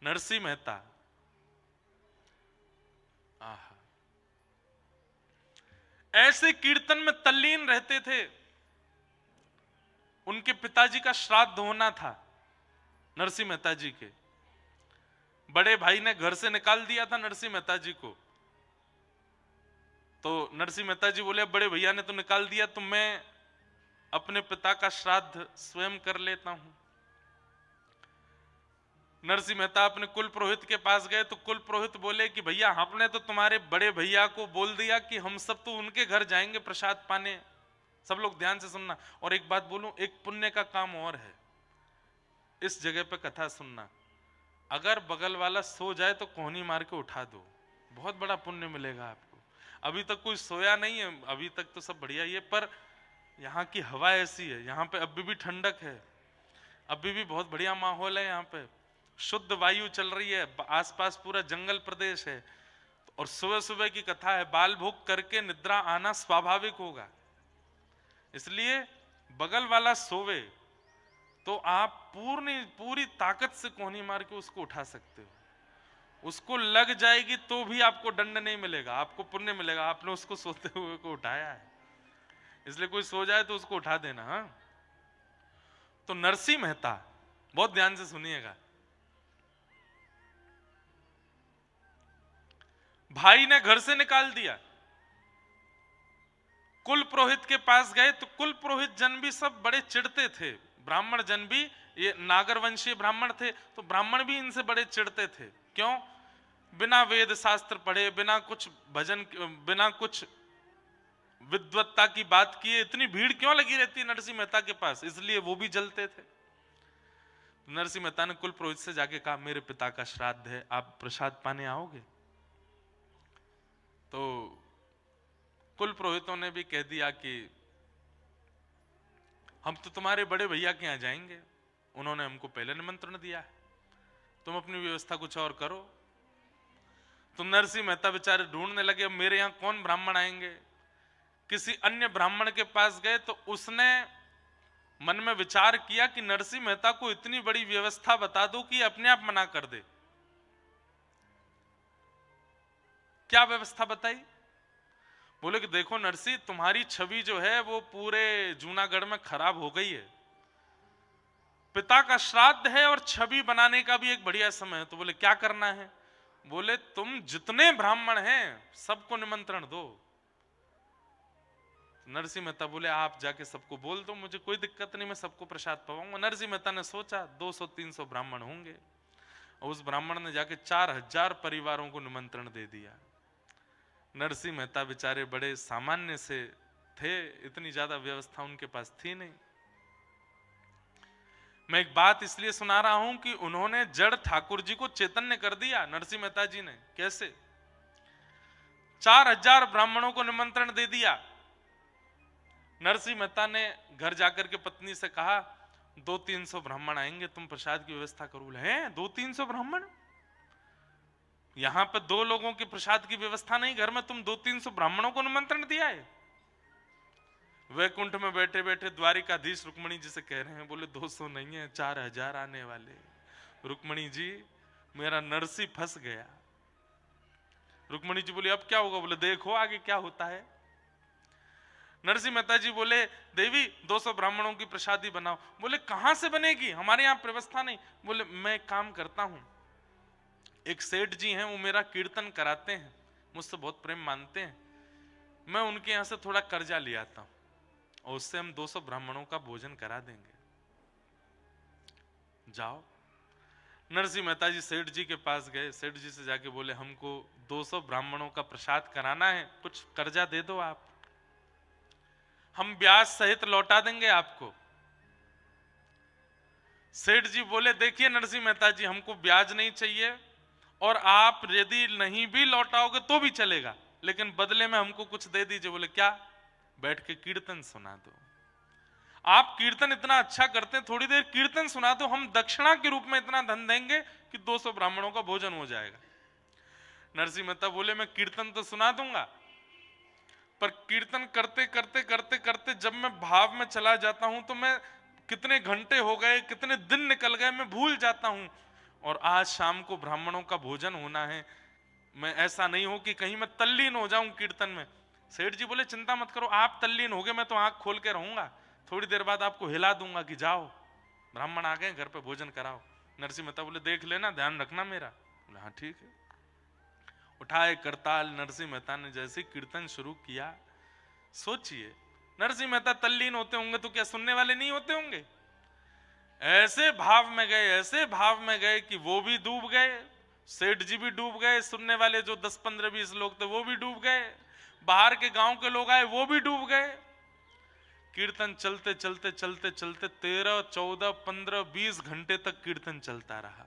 नरसिंह मेहता, आहा, ऐसे कीर्तन में तल्लीन रहते थे। उनके पिताजी का श्राद्ध होना था, नरसिंह मेहता जी के बड़े भाई ने घर से निकाल दिया था नरसिंह मेहता जी को। तो नरसिंह मेहता जी बोले बड़े भैया ने तो निकाल दिया, तो मैं अपने पिता का श्राद्ध स्वयं कर लेता हूं। नरसिंह मेहता अपने कुल पुरोहित के पास गए तो कुल पुरोहित बोले कि भैया हमने तो तुम्हारे बड़े भैया को बोल दिया कि हम सब तो उनके घर जाएंगे प्रसाद पाने। सब लोग ध्यान से सुनना, और एक बात बोलूं, एक पुण्य का काम और है इस जगह पे कथा सुनना। अगर बगल वाला सो जाए तो कोहनी मार के उठा दो, बहुत बड़ा पुण्य मिलेगा आपको। अभी तक कोई सोया नहीं है, अभी तक तो सब बढ़िया ही है, पर यहाँ की हवा ऐसी है, यहाँ पे अभी भी ठंडक है, अभी भी बहुत बढ़िया माहौल है, यहाँ पे शुद्ध वायु चल रही है, आसपास पूरा जंगल प्रदेश है, और सुबह सुबह की कथा है। बाल भोग करके निद्रा आना स्वाभाविक होगा, इसलिए बगल वाला सोवे तो आप पूरी ताकत से कोहनी मार के उसको उठा सकते हो। उसको लग जाएगी तो भी आपको दंड नहीं मिलेगा, आपको पुण्य मिलेगा, आपने उसको सोते हुए को उठाया है। इसलिए कोई सो जाए तो उसको उठा देना। हाँ, तो नरसिंह मेहता, बहुत ध्यान से सुनिएगा, भाई ने घर से निकाल दिया, कुल पुरोहित के पास गए तो कुल पुरोहित जन भी सब बड़े चिढ़ते थे, ब्राह्मण जन भी, ये नागरवंशीय ब्राह्मण थे तो ब्राह्मण भी इनसे बड़े चिढ़ते थे। क्यों? बिना वेद शास्त्र पढ़े, बिना कुछ भजन, बिना कुछ विद्वत्ता की बात किए इतनी भीड़ क्यों लगी रहती है नरसिंह मेहता के पास, इसलिए वो भी जलते थे। नरसिंह मेहता ने कुल पुरोहित से जाके कहा मेरे पिता का श्राद्ध है, आप प्रसाद पाने आओगे? तो कुल पुरोहितों ने भी कह दिया कि हम तो तुम्हारे बड़े भैया के यहां जाएंगे, उन्होंने हमको पहले निमंत्रण दिया है, तुम अपनी व्यवस्था कुछ और करो। तो नरसिंह मेहता बेचारे ढूंढने लगे, अब मेरे यहां कौन ब्राह्मण आएंगे। किसी अन्य ब्राह्मण के पास गए तो उसने मन में विचार किया कि नरसिंह मेहता को इतनी बड़ी व्यवस्था बता दो कि अपने आप मना कर दे। क्या व्यवस्था बताई? बोले कि देखो नरसिंह, तुम्हारी छवि जो है वो पूरे जूनागढ़ में खराब हो गई है, पिता का श्राद्ध है और छवि बनाने का भी एक बढ़िया समय है। तो बोले क्या करना है? बोले तुम जितने ब्राह्मण हैं सबको निमंत्रण दो। नरसिंह मेहता बोले आप जाके सबको बोल दो, मुझे कोई दिक्कत नहीं, मैं सबको प्रसाद पवाऊंगा। नरसिंह मेहता ने सोचा 200-300 ब्राह्मण होंगे, और उस ब्राह्मण ने जाके 4000 परिवारों को निमंत्रण दे दिया। नरसिंह मेहता बेचारे बड़े सामान्य से थे, इतनी ज्यादा व्यवस्था उनके पास थी नहीं। मैं एक बात इसलिए सुना रहा हूं कि उन्होंने जड़ ठाकुर जी को चैतन्य कर दिया, नरसिंह मेहता जी ने। कैसे? 4000 ब्राह्मणों को निमंत्रण दे दिया। नरसिंह मेहता ने घर जाकर के पत्नी से कहा 200-300 ब्राह्मण आएंगे, तुम प्रसाद की व्यवस्था करो। हैं 200-300 ब्राह्मण? यहां पे 2 लोगों के प्रसाद की व्यवस्था नहीं, घर में तुम 200-300 ब्राह्मणों को निमंत्रण दिया है। वैकुंठ में बैठे बैठे द्वारिकाधीश रुक्मणी जी से कह रहे हैं, बोले 200 नहीं है, 4000 आने वाले। रुक्मणी जी मेरा नरसिंह फंस गया। रुक्मणी जी बोली अब क्या होगा? बोले देखो आगे क्या होता है। नरसिंह मेहता जी बोले देवी 200 ब्राह्मणों की प्रसादी बनाओ। बोले कहां से बनेगी, हमारे यहां व्यवस्था नहीं। बोले मैं काम करता हूं, एक सेठ जी हैं वो मेरा कीर्तन कराते हैं, मुझसे बहुत प्रेम मानते हैं, मैं उनके यहां से थोड़ा कर्जा ले आता हूं और उससे हम 200 ब्राह्मणों का भोजन करा देंगे, जाओ। नरसिंह मेहता जी सेठ जी के पास गए, सेठ जी से जाके बोले हमको 200 ब्राह्मणों का प्रसाद कराना है, कुछ कर्जा दे दो आप, हम ब्याज सहित लौटा देंगे आपको। सेठ जी बोले देखिए नरसिंह मेहता जी, हमको ब्याज नहीं चाहिए, और आप यदि नहीं भी लौटाओगे तो भी चलेगा, लेकिन बदले में हमको कुछ दे दीजिए। बोले क्या? बैठ के कीर्तन सुना दो। आप कीर्तन इतना अच्छा करते हैं, थोड़ी देर कीर्तन सुना दो, हम दक्षिणा के रूप में इतना धन देंगे कि 200 ब्राह्मणों का भोजन हो जाएगा। नरसिंह मेहता बोले मैं कीर्तन तो सुना दूंगा, पर कीर्तन करते करते करते करते जब मैं भाव में चला जाता हूं तो मैं कितने घंटे हो गए, कितने दिन निकल गए, मैं भूल जाता हूं। और आज शाम को ब्राह्मणों का भोजन होना है। मैं ऐसा नहीं हो कि कहीं मैं तल्लीन हो जाऊं कीर्तन में। सेठ जी बोले चिंता मत करो, आप तल्लीन हो गए, मैं तो आंख खोल के रहूंगा, थोड़ी देर बाद आपको हिला दूंगा कि जाओ ब्राह्मण आ गए, घर पे भोजन कराओ। नरसिंह मेहता बोले देख लेना, ध्यान रखना मेरा। बोले हाँ ठीक है। उठाए करताल, नरसिंह मेहता ने जैसे कीर्तन शुरू किया, सोचिए नरसिंह मेहता तल्लीन होते होंगे तो क्या सुनने वाले नहीं होते होंगे? ऐसे भाव में गए, ऐसे भाव में गए कि वो भी डूब गए, सेठ जी भी डूब गए, सुनने वाले जो 10 15 20 लोग थे वो भी डूब गए, बाहर के गांव के लोग आए वो भी डूब गए। कीर्तन चलते चलते चलते चलते 13 14 15 20 घंटे तक कीर्तन चलता रहा।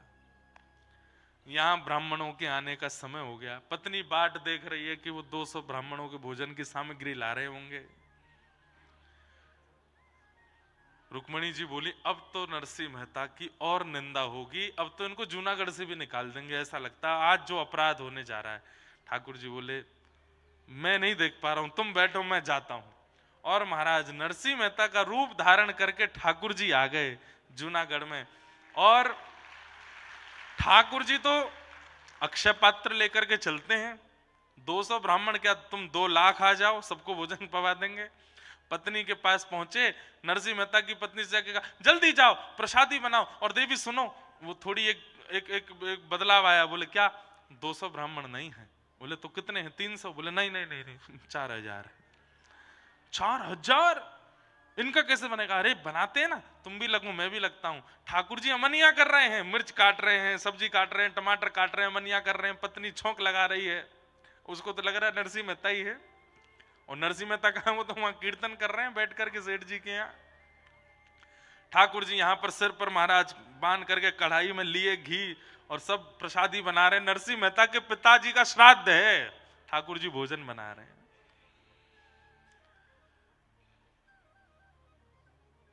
यहां ब्राह्मणों के आने का समय हो गया। पत्नी बाट देख रही है कि वो 200 ब्राह्मणों के भोजन की सामग्री ला रहे होंगे। रुक्मणी जी बोली अब तो नरसिंह मेहता की और निंदा होगी, अब तो इनको जूनागढ़ से भी निकाल देंगे, ऐसा लगता है आज जो अपराध होने जा रहा है। ठाकुर जी बोले मैं नहीं देख पा रहा हूं, तुम बैठो मैं जाता हूं। और महाराज नरसिंह मेहता का रूप धारण करके ठाकुर जी आ गए जूनागढ़ में। और ठाकुर जी तो अक्षय पात्र लेकर के चलते हैं, 200 ब्राह्मण क्या तुम 2 लाख आ जाओ, सबको भोजन पवा देंगे। पत्नी के पास पहुंचे, नरसिंह मेहता की पत्नी से जाके कहा जल्दी जाओ प्रसादी बनाओ। और देवी सुनो, वो थोड़ी एक बदलाव आया। बोले क्या? 200 ब्राह्मण नहीं है। बोले तो कितने हैं? 300। बोले नहीं नहीं नहीं, नहीं 4000 है। 4000 इनका कैसे बनेगा? अरे बनाते हैं ना, तुम भी लगो मैं भी लगता हूं। ठाकुर जी अमनिया कर रहे हैं, मिर्च काट रहे हैं, सब्जी काट रहे हैं, टमाटर काट रहे हैं, अमनिया कर रहे हैं। पत्नी छोंक लगा रही है, उसको तो लग रहा है नरसिंह मेहता ही है। और नरसिंह मेहता कहा? वो तो वहां कीर्तन कर रहे हैं बैठ करके सेठ जी के यहाँ। ठाकुर जी यहाँ पर सिर पर महाराज बांध करके कढ़ाई में लिए घी और सब प्रसादी बना रहे हैं। नरसिंह मेहता के पिताजी का श्राद्ध है, ठाकुर जी भोजन बना रहे हैं।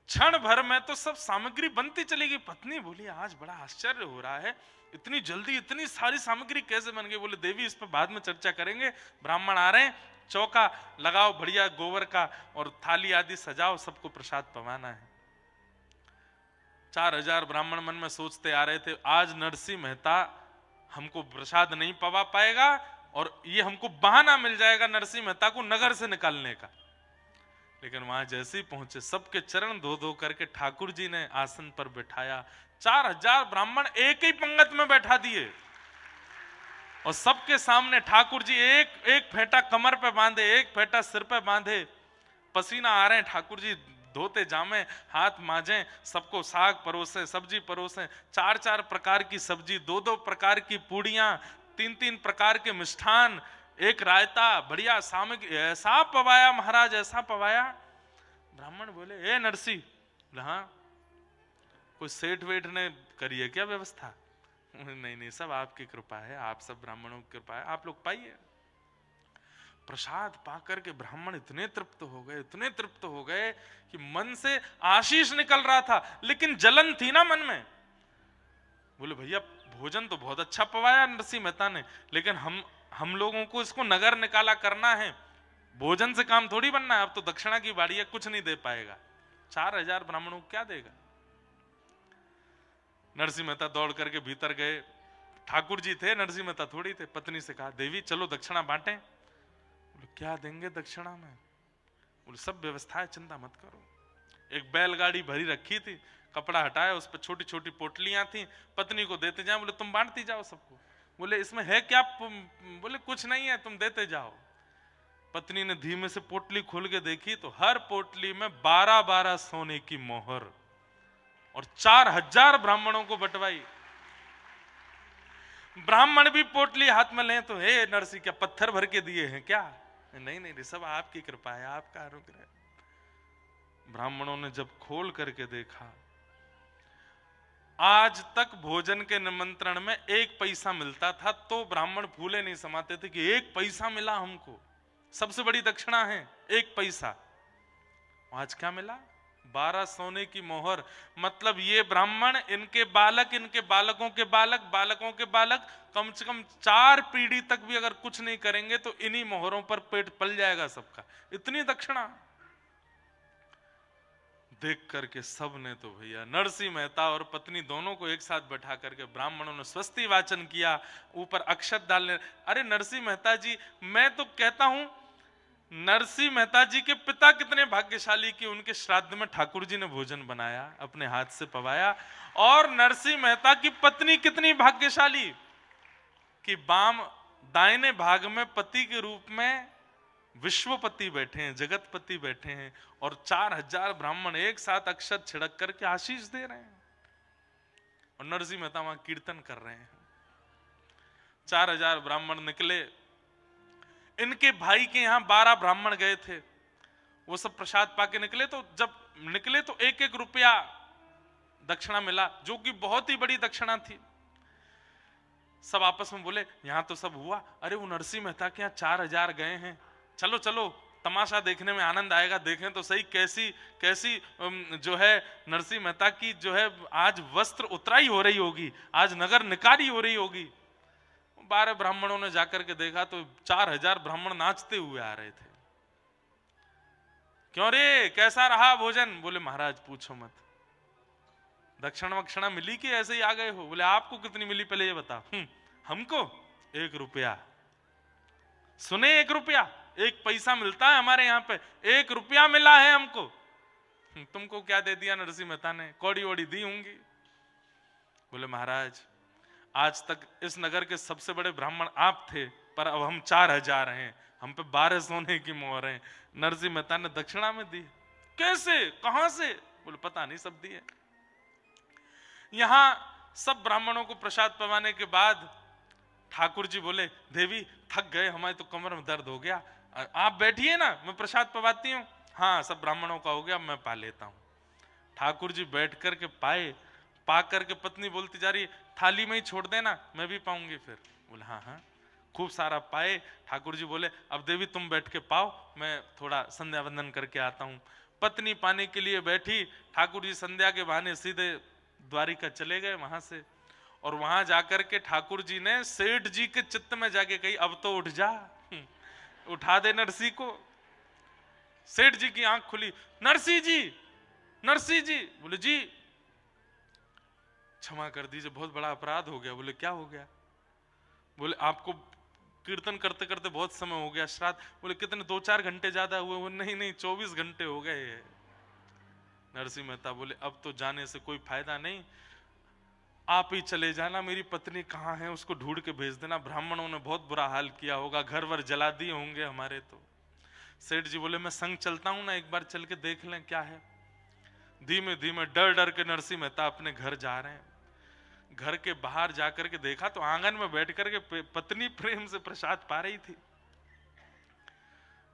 क्षण भर में तो सब सामग्री बनती चली गई। पत्नी बोली आज बड़ा आश्चर्य हो रहा है, इतनी जल्दी इतनी सारी सामग्री कैसे बन गई? बोले देवी इस पर बाद में चर्चा करेंगे, ब्राह्मण आ रहे हैं, चौका लगाओ बढ़िया गोबर का और थाली आदि सजाओ, सबको प्रसाद पवाना है। 4000 ब्राह्मण मन में सोचते आ रहे थे आज नरसिंह मेहता हमको प्रसाद नहीं पवा पाएगा और ये हमको बहाना मिल जाएगा नरसिंह मेहता को नगर से निकालने का। लेकिन वहां जैसे ही पहुंचे सबके चरण धो धो करके ठाकुर जी ने आसन पर बैठाया। 4000 ब्राह्मण एक ही पंगत में बैठा दिए और सबके सामने ठाकुर जी एक एक फेंटा कमर पे बांधे, एक फेंटा सिर पे बांधे, पसीना आ रहे हैं। ठाकुर जी धोते जामे, हाथ मांजे, सबको साग परोसे, सब्जी परोसे, 4-4 प्रकार की सब्जी, 2-2 प्रकार की पूड़ियां, 3-3 प्रकार के मिष्ठान, एक रायता, बढ़िया सामग्री, ऐसा पवाया महाराज, ऐसा पवाया। ब्राह्मण बोले ए नरसी, हाँ कोई सेठ वेठ ने करी है क्या व्यवस्था? नहीं नहीं, सब आपकी कृपा है, आप सब ब्राह्मणों की कृपा है, आप लोग पाइए। प्रसाद पाकर के ब्राह्मण इतने तृप्त हो गए, इतने तृप्त हो गए कि मन से आशीष निकल रहा था लेकिन जलन थी ना मन में। बोले भैया भोजन तो बहुत अच्छा पवाया नरसिंह मेहता ने, लेकिन हम लोगों को इसको नगर निकाला करना है, भोजन से काम थोड़ी बनना है। अब तो दक्षिणा की बाड़ी है, कुछ नहीं दे पाएगा। 4000 ब्राह्मणों को क्या देगा? नरसिंह मेहता दौड़ करके भीतर गए। ठाकुर जी थे, नरसिंह मेहता थोड़ी थे। पत्नी से कहा देवी चलो दक्षिणा बांटें। बोले क्या देंगे दक्षिणा में? बोले सब व्यवस्था है, चिंता मत करो। एक बैलगाड़ी भरी रखी थी, कपड़ा हटाया, उस पर छोटी छोटी पोटलियां थी, पत्नी को देते जाओ। बोले तुम बांटती जाओ सबको। बोले इसमें है क्या? बोले कुछ नहीं है, तुम देते जाओ। पत्नी ने धीमे से पोटली खोल के देखी तो हर पोटली में 12-12 सोने की मोहर और 4000 ब्राह्मणों को बंटवाई। ब्राह्मण भी पोटली हाथ में लें तो हे नरसी क्या पत्थर भर के दिए हैं क्या? नहीं नहीं, सब आपकी कृपा है, आपका अनुग्रह। ब्राह्मणों ने जब खोल करके देखा, आज तक भोजन के निमंत्रण में 1 पैसा मिलता था तो ब्राह्मण फूले नहीं समाते थे कि 1 पैसा मिला हमको, सबसे बड़ी दक्षिणा है 1 पैसा। आज क्या मिला? 12 सोने की मोहर। मतलब ये ब्राह्मण, इनके बालक, इनके बालकों के बालक, बालकों के बालक, कम से कम 4 पीढ़ी तक भी अगर कुछ नहीं करेंगे तो इन्हीं मोहरों पर पेट पल जाएगा सबका। इतनी दक्षिणा। देख करके सब ने तो भैया नरसिंह मेहता और पत्नी दोनों को एक साथ बैठा करके ब्राह्मणों ने स्वस्ति वाचन किया, ऊपर अक्षत डालने। अरे नरसिंह मेहता जी, मैं तो कहता हूं नरसिंह मेहता जी के पिता कितने भाग्यशाली कि उनके श्राद्ध में ठाकुर जी ने भोजन बनाया, अपने हाथ से पवाया। और नरसिंह मेहता की पत्नी कितनी भाग्यशाली कि बाम दाहिने भाग में पति के रूप में विश्वपति बैठे हैं, जगतपति बैठे हैं, और 4000 ब्राह्मण एक साथ अक्षत छिड़क करके आशीष दे रहे हैं, और नरसिंह मेहता वहां कीर्तन कर रहे हैं। 4000 ब्राह्मण निकले। इनके भाई के यहां 12 ब्राह्मण गए थे, वो सब प्रसाद पाके निकले। तो जब निकले तो 1-1 रुपया दक्षिणा मिला, जो कि बहुत ही बड़ी दक्षिणा थी। सब आपस में बोले यहां तो सब हुआ, अरे वो नरसिंह मेहता के यहाँ 4000 गए हैं, चलो चलो तमाशा देखने में आनंद आएगा, देखें तो सही कैसी कैसी जो है नरसिंह मेहता की जो है आज वस्त्र उतराई हो रही होगी, आज नगर निकारी हो रही होगी। 12 ब्राह्मणों ने जाकर के देखा तो 4000 ब्राह्मण नाचते हुए आ रहे थे। क्यों रे, कैसा रहा भोजन? बोले महाराज पूछो मत, दक्षिणा वक्षिणा मिली कि ऐसे ही आ गए हो? बोले आपको कितनी मिली पहले ये बता। हमको 1 रुपया। सुने 1 रुपया, 1 पैसा मिलता है हमारे यहाँ पे, 1 रुपया मिला है हमको। तुमको क्या दे दिया नरसिंह मेहता ने? कौड़ी वोड़ी दी होंगी। बोले महाराज आज तक इस नगर के सबसे बड़े ब्राह्मण आप थे, पर अब हम 4000 हैं, हम पे 12 सोने की मोहर है। नरसिंह मेहता ने दक्षिणा में दी। कैसे, कहां से? बोले पता नहीं, सब दिए। यहां सब ब्राह्मणों को प्रसाद पवाने के बाद ठाकुर जी बोले देवी थक गए, हमारे तो कमर में दर्द हो गया, आप बैठिए ना, मैं प्रसाद पवाती हूँ। हाँ सब ब्राह्मणों का हो गया, मैं पा लेता हूँ। ठाकुर जी बैठ करके पाए, पा करके पत्नी बोलती जा रही थाली में ही छोड़ देना, मैं भी पाऊंगी फिर। बोले हाँ हाँ। खूब सारा पाए। ठाकुर जी बोले अब देवी तुम बैठ के पाओ, मैं थोड़ा संध्या वंदन करके आता हूँ। पत्नी पाने के लिए बैठी, ठाकुर जी संध्या के बहाने सीधे द्वारिका चले गए वहां से। और वहां जाकर के ठाकुर जी ने सेठ जी के चित्त में जाके कही अब तो उठ जा, उठा दे नरसिंह को। सेठ जी की आंख खुली, नरसिंह जी, नरसिंह जी। बोले जी क्षमा कर दीजिए, बहुत बड़ा अपराध हो गया। बोले क्या हो गया? बोले आपको कीर्तन करते करते बहुत समय हो गया, श्राद्ध। बोले कितने, 2-4 घंटे ज्यादा हुए? वो नहीं नहीं 24 घंटे हो गए। नरसिंह मेहता बोले अब तो जाने से कोई फायदा नहीं, आप ही चले जाना, मेरी पत्नी कहाँ है उसको ढूंढ के भेज देना, ब्राह्मणों ने बहुत बुरा हाल किया होगा, घर वर जला दिए होंगे हमारे। तो सेठ जी बोले मैं संग चलता हूं ना, एक बार चल के देख लें क्या है। धीमे धीमे डर डर के नरसिंह मेहता अपने घर जा रहे हैं। घर के बाहर जाकर के देखा तो आंगन में बैठ करके पत्नी प्रेम से प्रसाद पा रही थी।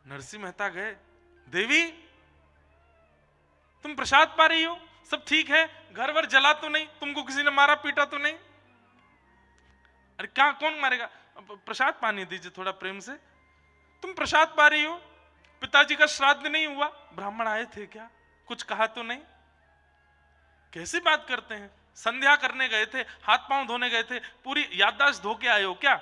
नरसिंह मेहता गए, देवी तुम प्रसाद पा रही हो, सब ठीक है, घर वर जला तो नहीं, तुमको किसी ने मारा पीटा तो नहीं? अरे क्या, कौन मारेगा? प्रसाद पानी दीजिए थोड़ा प्रेम से। तुम प्रसाद पा रही हो, पिताजी का श्राद्ध नहीं हुआ, ब्राह्मण आए थे क्या, कुछ कहा तो नहीं? कैसी बात करते हैं, संध्या करने गए थे, हाथ पांव धोने गए थे, पूरी याददाश्त धो के आए हो क्या?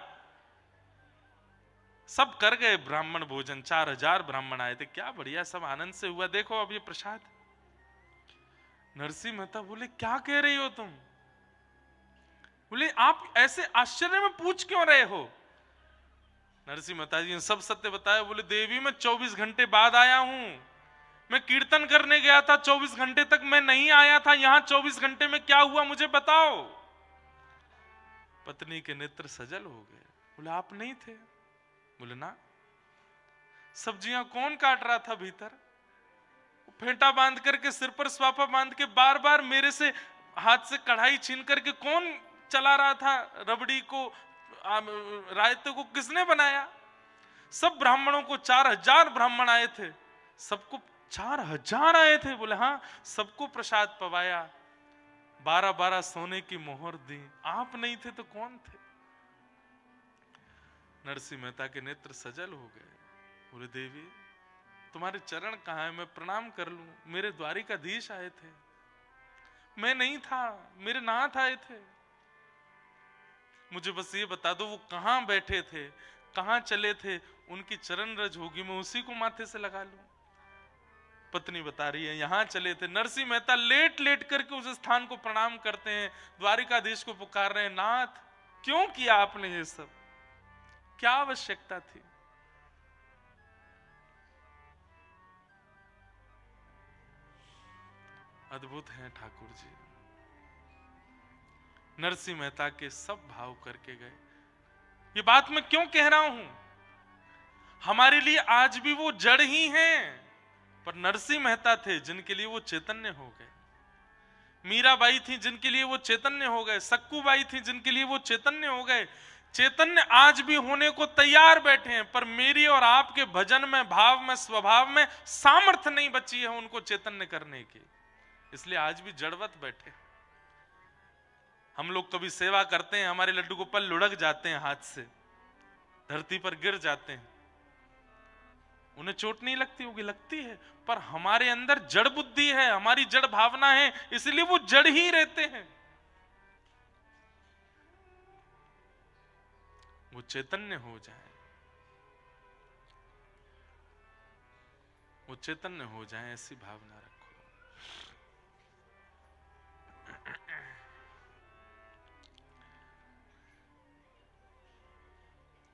सब कर गए ब्राह्मण भोजन, 4000 ब्राह्मण आए थे, क्या बढ़िया, सब आनंद से हुआ, देखो अब ये प्रसाद। नरसिंह मेहता बोले क्या कह रही हो तुम? बोले आप ऐसे आश्चर्य में पूछ क्यों रहे हो? नरसिंह मेहता जी ने सब सत्य बताया। बोले देवी मैं 24 घंटे बाद आया हूं, मैं कीर्तन करने गया था, 24 घंटे तक मैं नहीं आया था, यहां 24 घंटे में क्या हुआ मुझे बताओ। पत्नी के नेत्र सजल हो गए। बोले आप नहीं थे? बोले ना। सब्जियां कौन काट रहा था भीतर? फेंटा बांध करके, सिर पर स्वापा बांध के, बार बार मेरे से हाथ से कढ़ाई छीन करके कौन चला रहा था? रबड़ी को, रायते को किसने बनाया? सब ब्राह्मणों को, 4000 ब्राह्मण आए थे, सबको 4000 आए थे। बोले हाँ, सबको प्रसाद पवाया, 12-12 सोने की मोहर दी। आप नहीं थे तो कौन थे? नरसिंह मेहता के नेत्र सजल हो गए। बोले देवी तुम्हारे चरण कहाँ है, मैं प्रणाम कर लूं? मेरे द्वारिकाधीश आए थे, मैं नहीं था, मेरे नाथ आए थे, मुझे बस ये बता दो वो कहां बैठे थे, कहां चले थे, उनकी चरण रज होगी, मैं उसी को माथे से लगा लूं। पत्नी बता रही है यहां चले थे। नरसिंह मेहता लेट लेट करके उस स्थान को प्रणाम करते हैं, द्वारिकाधीश को पुकार रहे हैं, नाथ क्यों किया आपने ये सब, क्या आवश्यकता थी। अद्भुत हैं ठाकुर जी। नरसिंह मेहता के सब भाव करके गए। ये बात मैं क्यों कह रहा हूं, हमारे लिए आज भी वो जड़ ही हैं, पर नरसिंह मेहता थे जिनके लिए वो चैतन्य हो गए, मीराबाई थी जिनके लिए वो चैतन्य हो गए, सक्कूबाई थी जिनके लिए वो चैतन्य हो गए। चैतन्य आज भी होने को तैयार बैठे हैं, पर मेरी और आपके भजन में, भाव में, स्वभाव में सामर्थ्य नहीं बची है उनको चैतन्य करने की, इसलिए आज भी जड़वत बैठे। हम लोग कभी सेवा करते हैं, हमारे लड्डू गोपाल लुढ़क जाते हैं, हाथ से धरती पर गिर जाते हैं, उन्हें चोट नहीं लगती होगी, लगती है, पर हमारे अंदर जड़ बुद्धि है, हमारी जड़ भावना है, इसलिए वो जड़ ही रहते हैं। वो चैतन्य हो जाए, वो चैतन्य हो जाए, ऐसी भावना रखो।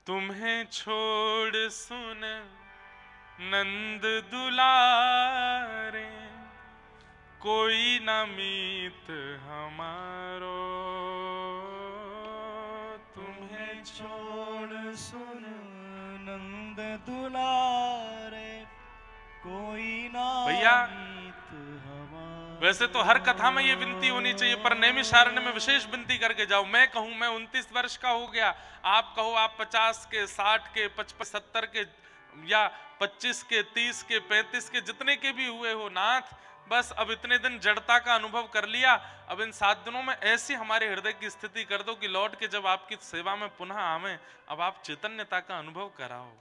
तुम्हें छोड़ सुन नंद दुलारे, कोई न मीत हमारो, तुम्हें छोड़ सुन नंद दुलारे, कोई ना भैया मीत हमारो। वैसे तो हर कथा में ये विनती होनी चाहिए, पर नैमिषारण्य में विशेष विनती करके जाओ। मैं कहूं मैं 29 वर्ष का हो गया, आप कहो आप 50 के, 60 के, 55, 70 के, या 25 के, 30 के, 35 के, जितने के भी हुए हो, नाथ बस अब इतने दिन जड़ता का अनुभव कर लिया, अब इन 7 दिनों में ऐसी हमारे हृदय की स्थिति कर दो कि लौट के जब आपकी सेवा में पुनः आवे, अब आप चैतन्यता का अनुभव कराओ।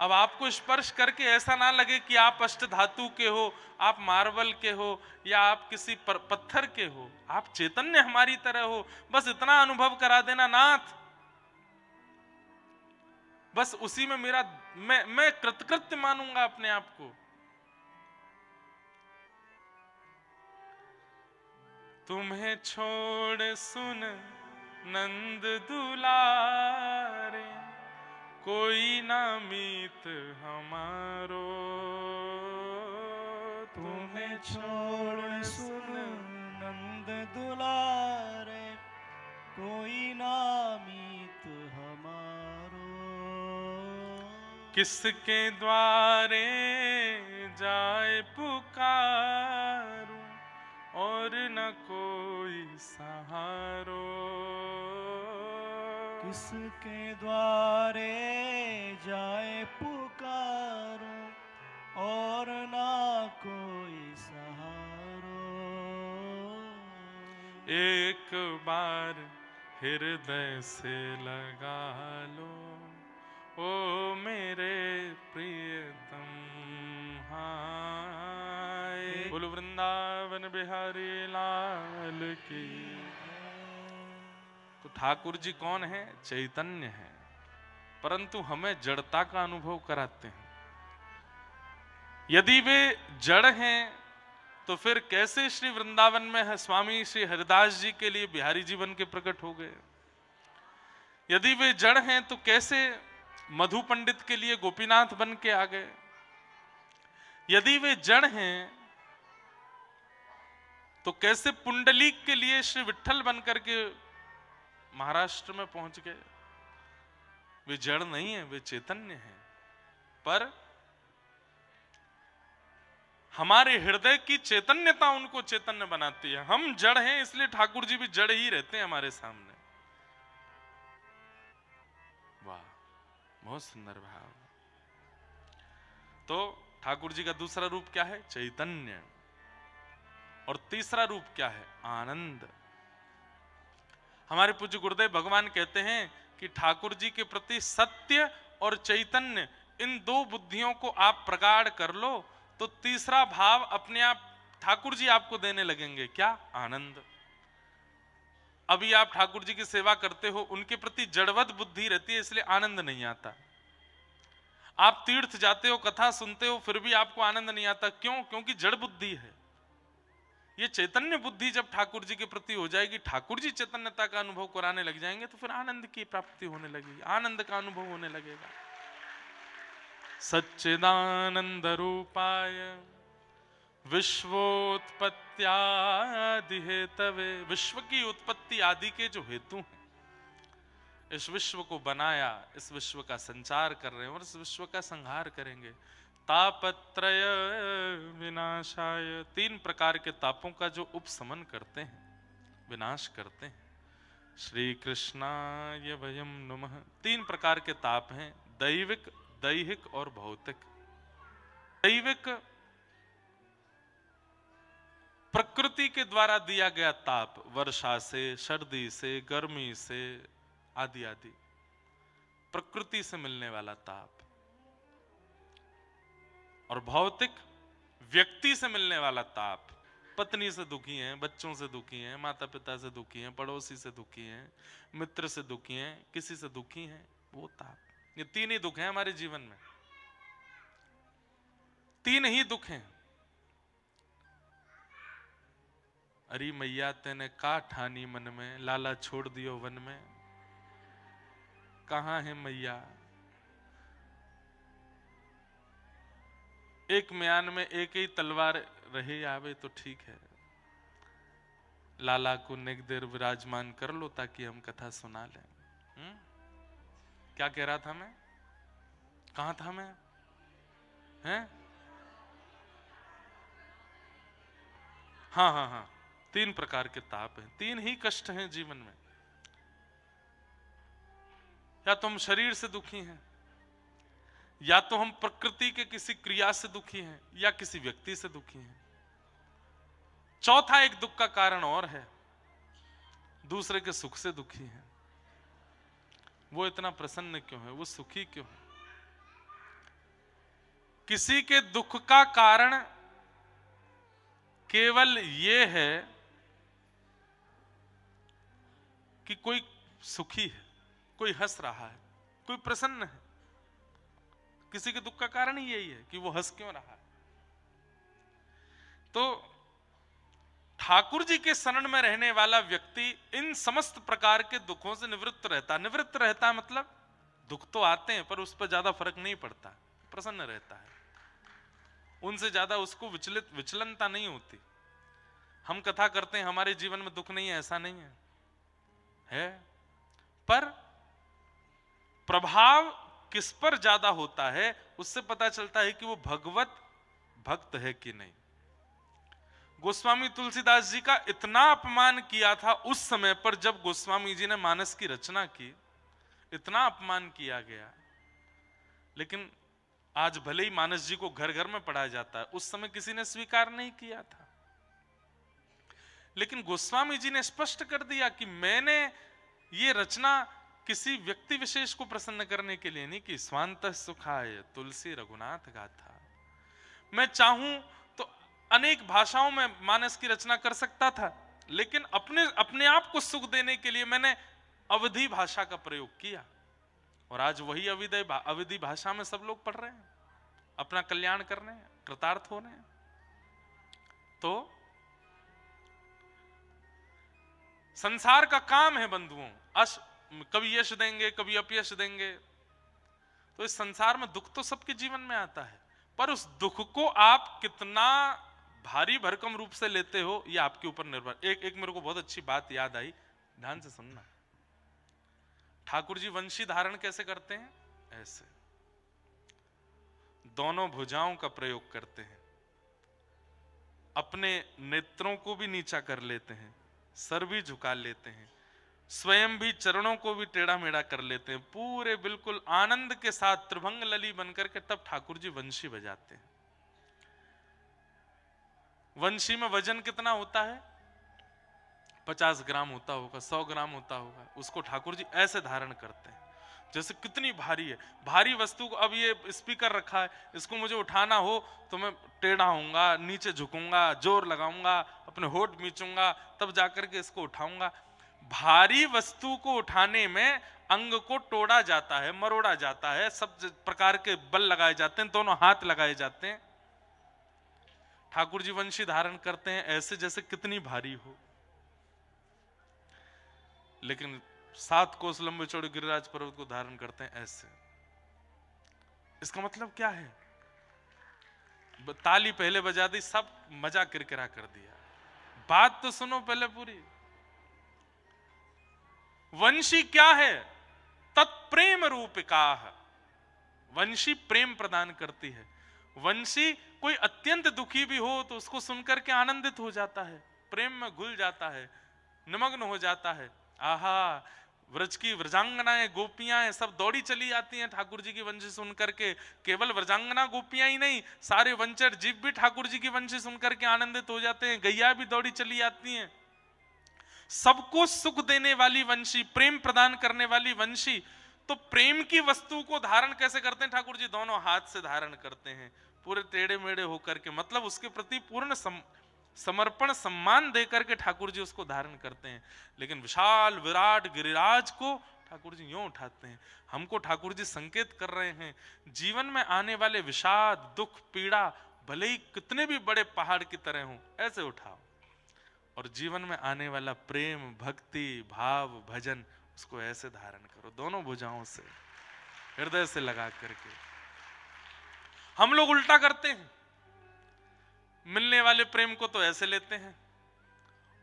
अब आपको स्पर्श करके ऐसा ना लगे कि आप अष्ट धातु के हो, आप मार्बल के हो, या आप किसी पत्थर के हो, आप चैतन्य हमारी तरह हो, बस इतना अनुभव करा देना नाथ। बस उसी में मेरा मैं कृतकृत्य मानूंगा अपने आप को। तुम्हें छोड़ सुन नंद दुलारे, कोई ना मीत हमारो, तुम्हें छोड़ सुन नंद दुलारे, कोई ना मीत हमारो। किसके द्वारे जाए पुकारूं, और न कोई सहारो, किसके द्वारे जाए पुकारूं, और ना कोई सहारो। एक बार हृदय से लगा लो, ओ मेरे प्रियतम हाय। बोलो वृंदावन बिहारी लाल की। तो ठाकुर जी कौन है? चैतन्य है, परंतु हमें जड़ता का अनुभव कराते हैं। यदि वे जड़ हैं तो फिर कैसे श्री वृंदावन में है स्वामी श्री हरिदास जी के लिए बिहारी जीवन के प्रकट हो गए? यदि वे जड़ हैं तो कैसे मधु पंडित के लिए गोपीनाथ बन के आ गए? यदि वे जड़ हैं तो कैसे पुंडलीक के लिए श्री विट्ठल बन करके महाराष्ट्र में पहुंच गए? वे जड़ नहीं है, वे चैतन्य हैं, पर हमारे हृदय की चैतन्यता उनको चैतन्य बनाती है। हम जड़ हैं, इसलिए ठाकुर जी भी जड़ ही रहते हैं हमारे सामने। वाह, बहुत सुंदर भाव। तो ठाकुर जी का दूसरा रूप क्या है? चैतन्य। और तीसरा रूप क्या है? आनंद। हमारे पूज्य गुरुदेव भगवान कहते हैं कि ठाकुर जी के प्रति सत्य और चैतन्य, इन दो बुद्धियों को आप प्रगाढ़ कर लो तो तीसरा भाव अपने आप ठाकुर जी आपको देने लगेंगे। क्या? आनंद। अभी आप ठाकुर जी की सेवा करते हो, उनके प्रति जड़वत बुद्धि रहती है, इसलिए आनंद नहीं आता। आप तीर्थ जाते हो, कथा सुनते हो, फिर भी आपको आनंद नहीं आता। क्यों? क्योंकि जड़ बुद्धि है। ये चैतन्य बुद्धि जब ठाकुर जी के प्रति हो जाएगी, ठाकुर जी चैतन्यता का अनुभव कराने लग जाएंगे, तो फिर आनंद की प्राप्ति होने लगेगी, आनंद का अनुभव होने लगेगा। सच्चिदानंद रूपाय विश्वोत्पत्त्यादि हेतवे, विश्व की उत्पत्ति आदि के जो हेतु हैं, इस विश्व को बनाया, इस विश्व का संचार कर रहे हैं और इस विश्व का संहार करेंगे। तापत्रय विनाशाय, 3 प्रकार के तापों का जो उपशमन करते हैं, विनाश करते हैं। श्री कृष्णाय वयम नमः। 3 प्रकार के ताप हैं, दैविक, दैहिक और भौतिक। दैविक प्रकृति के द्वारा दिया गया ताप, वर्षा से, सर्दी से, गर्मी से आदि आदि, प्रकृति से मिलने वाला ताप। और भौतिक, व्यक्ति से मिलने वाला ताप, पत्नी से दुखी हैं, बच्चों से दुखी हैं, माता पिता से दुखी हैं, पड़ोसी से दुखी हैं, मित्र से दुखी हैं, किसी से दुखी हैं, वो ताप। ये 3 ही दुख हैं हमारे जीवन में, 3 ही दुख हैं। अरे मैया तेने का ठानी मन में, लाला छोड़ दियो वन में। कहां है मैया? एक म्यान में एक ही तलवार रहे आवे तो ठीक है, लाला को नेक देर विराजमान कर लो ताकि हम कथा सुना लें। क्या कह रहा था मैं? कहां था मैं? हैं? हाँ हाँ हाँ, 3 प्रकार के ताप हैं, 3 ही कष्ट हैं जीवन में। या तो हम शरीर से दुखी हैं, या तो हम प्रकृति के किसी क्रिया से दुखी हैं, या किसी व्यक्ति से दुखी हैं। चौथा एक दुख का कारण और है, दूसरे के सुख से दुखी हैं। वो इतना प्रसन्न क्यों है, वो सुखी क्यों है? किसी के दुख का कारण केवल ये है कि कोई सुखी है, कोई हंस रहा है, कोई प्रसन्न है। किसी के दुख का कारण ही यही है कि वो हंस क्यों रहा है। तो ठाकुर जी के शरण में रहने वाला व्यक्ति इन समस्त प्रकार के दुखों से निवृत्त रहता। निवृत्त रहता मतलब दुख तो आते हैं पर उस पर ज्यादा फर्क नहीं पड़ता, प्रसन्न रहता है, उनसे ज्यादा उसको विचलनता नहीं होती। हम कथा करते हैं हमारे जीवन में दुख नहीं है, ऐसा नहीं है, पर प्रभाव किस पर ज्यादा होता है उससे पता चलता है कि वो भगवत भक्त है कि नहीं। गोस्वामी तुलसीदास जी का इतना अपमान किया था उस समय पर जब गोस्वामी जी ने मानस की रचना की, इतना अपमान किया गया। लेकिन आज भले ही मानस जी को घर घर में पढ़ाया जाता है, उस समय किसी ने स्वीकार नहीं किया था। लेकिन गोस्वामी जी ने स्पष्ट कर दिया कि मैंने ये रचना किसी व्यक्ति विशेष को प्रसन्न करने के लिए नहीं, कि स्वांत सुखाय तुलसी रघुनाथ गाथा। मैं चाहूं तो अनेक भाषाओं में मानस की रचना कर सकता था, लेकिन अपने आप को सुख देने के लिए मैंने अवधी भाषा का प्रयोग किया। और आज वही अवधी भाषा में सब लोग पढ़ रहे हैं, अपना कल्याण कर रहे हैं, कृतार्थ हो रहे हैं। तो संसार का काम है बंधुओं, कभी यश देंगे कभी अपयश देंगे। तो इस संसार में दुख तो सबके जीवन में आता है, पर उस दुख को आप कितना भारी भरकम रूप से लेते हो ये आपके ऊपर निर्भर। एक मेरे को बहुत अच्छी बात याद आई, ध्यान से सुनना। ठाकुर जी वंशी धारण कैसे करते हैं? ऐसे दोनों भुजाओं का प्रयोग करते हैं, अपने नेत्रों को भी नीचा कर लेते हैं, सर भी झुका लेते हैं, स्वयं भी चरणों को भी टेढ़ा मेढ़ा कर लेते हैं, पूरे बिल्कुल आनंद के साथ त्रिभंग लली बनकर के तब ठाकुर जी वंशी बजाते हैं। वंशी में वजन कितना होता है? 50 ग्राम होता होगा, 100 ग्राम होता होगा। उसको ठाकुर जी ऐसे धारण करते हैं जैसे कितनी भारी है। भारी वस्तु को, अब ये स्पीकर रखा है, इसको मुझे उठाना हो तो मैं टेढ़ा होऊंगा, नीचे झुकूंगा, जोर लगाऊंगा, अपने होठ मीचूंगा, तब जाकर के इसको उठाऊंगा। भारी वस्तु को उठाने में अंग को तोड़ा जाता है, मरोड़ा जाता है, सब प्रकार के बल लगाए जाते हैं, दोनों हाथ लगाए जाते हैं। ठाकुर जी वंशी धारण करते हैं ऐसे जैसे कितनी भारी हो, लेकिन 7 कोस लंबे चौड़े गिरिराज पर्वत को धारण करते हैं ऐसे। इसका मतलब क्या है? ताली पहले बजा दी, सब मजा किरकिरा कर दिया। बात तो सुनो पहले पूरी। वंशी क्या है? तत्प्रेम रूपिका। वंशी प्रेम प्रदान करती है। वंशी कोई अत्यंत दुखी भी हो तो उसको सुनकर के आनंदित हो जाता है, प्रेम में घुल जाता है, निमग्न हो जाता है। आहा, व्रज की व्रजांगनाएं गोपियां सब दौड़ी चली जाती हैं ठाकुर जी की वंशी सुनकर के। केवल व्रजांगना गोपियां ही नहीं, सारे वंचर जीव भी ठाकुर जी की वंशी सुनकर के आनंदित हो जाते हैं। गैया भी दौड़ी चली जाती हैं। सबको सुख देने वाली वंशी, प्रेम प्रदान करने वाली वंशी। तो प्रेम की वस्तु को धारण कैसे करते हैं ठाकुर जी? दोनों हाथ से धारण करते हैं, पूरे टेढ़े मेढ़े होकर के। मतलब उसके प्रति पूर्ण समर्पण सम्मान देकर के ठाकुर जी उसको धारण करते हैं। लेकिन विशाल विराट गिरिराज को ठाकुर जी यूं उठाते हैं। हमको ठाकुर जी संकेत कर रहे हैं, जीवन में आने वाले विषाद, दुख, पीड़ा भले ही कितने भी बड़े पहाड़ की तरह हों, ऐसे उठाओ। और जीवन में आने वाला प्रेम, भक्ति, भाव, भजन, उसको ऐसे धारण करो, दोनों भुजाओं से, हृदय से लगा करके। हम लोग उल्टा करते हैं, मिलने वाले प्रेम को तो ऐसे लेते हैं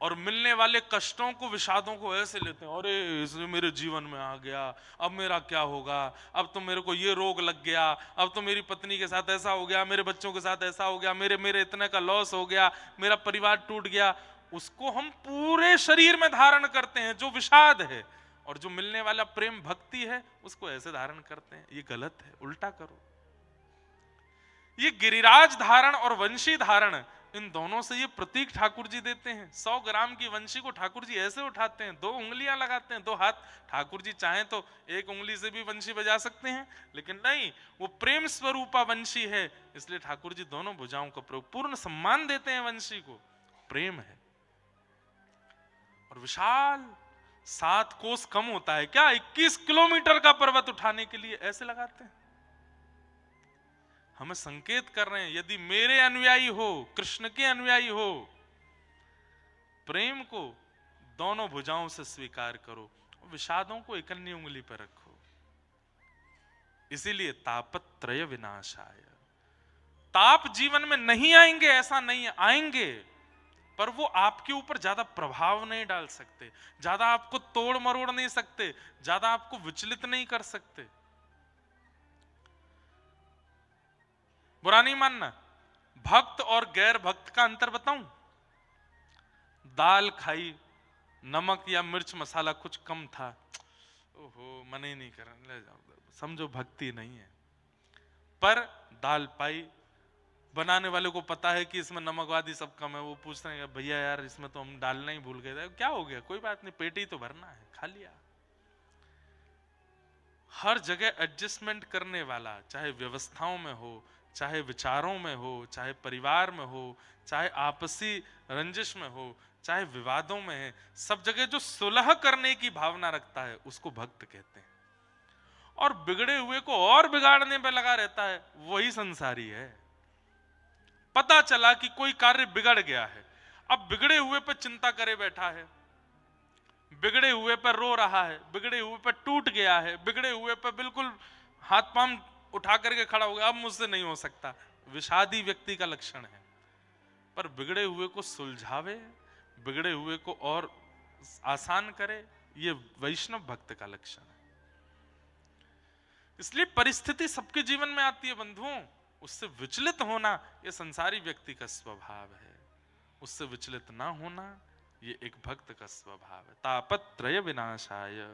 और मिलने वाले कष्टों को, विषादों को ऐसे लेते हैं। अरे इसने मेरे जीवन में आ गया, अब मेरा क्या होगा? अब तो मेरे को ये रोग लग गया, अब तो मेरी पत्नी के साथ ऐसा हो गया, मेरे बच्चों के साथ ऐसा हो गया, मेरे इतने का लॉस हो गया, मेरा परिवार टूट गया। उसको हम पूरे शरीर में धारण करते हैं, जो विषाद है। और जो मिलने वाला प्रेम, भक्ति है, उसको ऐसे धारण करते हैं। ये गलत है, उल्टा करो। ये गिरिराज धारण और वंशी धारण, इन दोनों से ये प्रतीक ठाकुर जी देते हैं। 100 ग्राम की वंशी को ठाकुर जी ऐसे उठाते हैं, 2 उंगलियां लगाते हैं, 2 हाथ। ठाकुर जी चाहें तो 1 उंगली से भी वंशी बजा सकते हैं, लेकिन नहीं, वो प्रेम स्वरूपा वंशी है, इसलिए ठाकुर जी दोनों भुजाओं का प्रयोग, पूर्ण सम्मान देते हैं वंशी को। प्रेम है। और विशाल 7 कोस कम होता है क्या? 21 किलोमीटर का पर्वत उठाने के लिए ऐसे लगाते हैं। हमें संकेत कर रहे हैं, यदि मेरे अनुयायी हो, कृष्ण के अनुयायी हो, प्रेम को दोनों भुजाओं से स्वीकार करो, विषादों को इकन्नी उंगली पर रखो। इसीलिए तापत्रय विनाशाय। ताप जीवन में नहीं आएंगे ऐसा नहीं है, आएंगे, पर वो आपके ऊपर ज्यादा प्रभाव नहीं डाल सकते, ज्यादा आपको तोड़ मरोड़ नहीं सकते, ज्यादा आपको विचलित नहीं कर सकते। बुरा नहीं मानना। भक्त और गैर भक्त का अंतर बताऊं? दाल खाई, नमक या मिर्च मसाला कुछ कम था, ओहो मन ही नहीं कर, ले जाओ, समझो भक्ति नहीं है। पर दाल पाई, बनाने वाले को पता है कि इसमें नमक आदि सब कम है, वो पूछते हैं भैया यार इसमें तो हम डालना ही भूल गए थे। क्या हो गया? कोई बात नहीं, पेट ही तो भरना है, खा लिया। हर जगह एडजस्टमेंट करने वाला, चाहे व्यवस्थाओं में हो, चाहे विचारों में हो, चाहे परिवार में हो, चाहे आपसी रंजिश में हो, चाहे विवादों में है, सब जगह जो सुलह करने की भावना रखता है उसको भक्त कहते हैं। और बिगड़े हुए को और बिगाड़ने पे लगा रहता है, वही संसारी है। पता चला कि कोई कार्य बिगड़ गया है, अब बिगड़े हुए पे चिंता करे बैठा है, बिगड़े हुए पर रो रहा है, बिगड़े हुए पर टूट गया है, बिगड़े हुए पर बिल्कुल हाथ पांव उठा करके खड़ा हो गया, अब मुझसे नहीं हो सकता। विषादी व्यक्ति का लक्षण है। पर बिगड़े हुए को सुलझावे, बिगड़े हुए को और आसान करे, ये वैष्णव भक्त का लक्षण है। इसलिए परिस्थिति सबके जीवन में आती है बंधुओं, उससे विचलित होना ये संसारी व्यक्ति का स्वभाव है, उससे विचलित ना होना ये एक भक्त का स्वभाव है। तापत्रय विनाशाय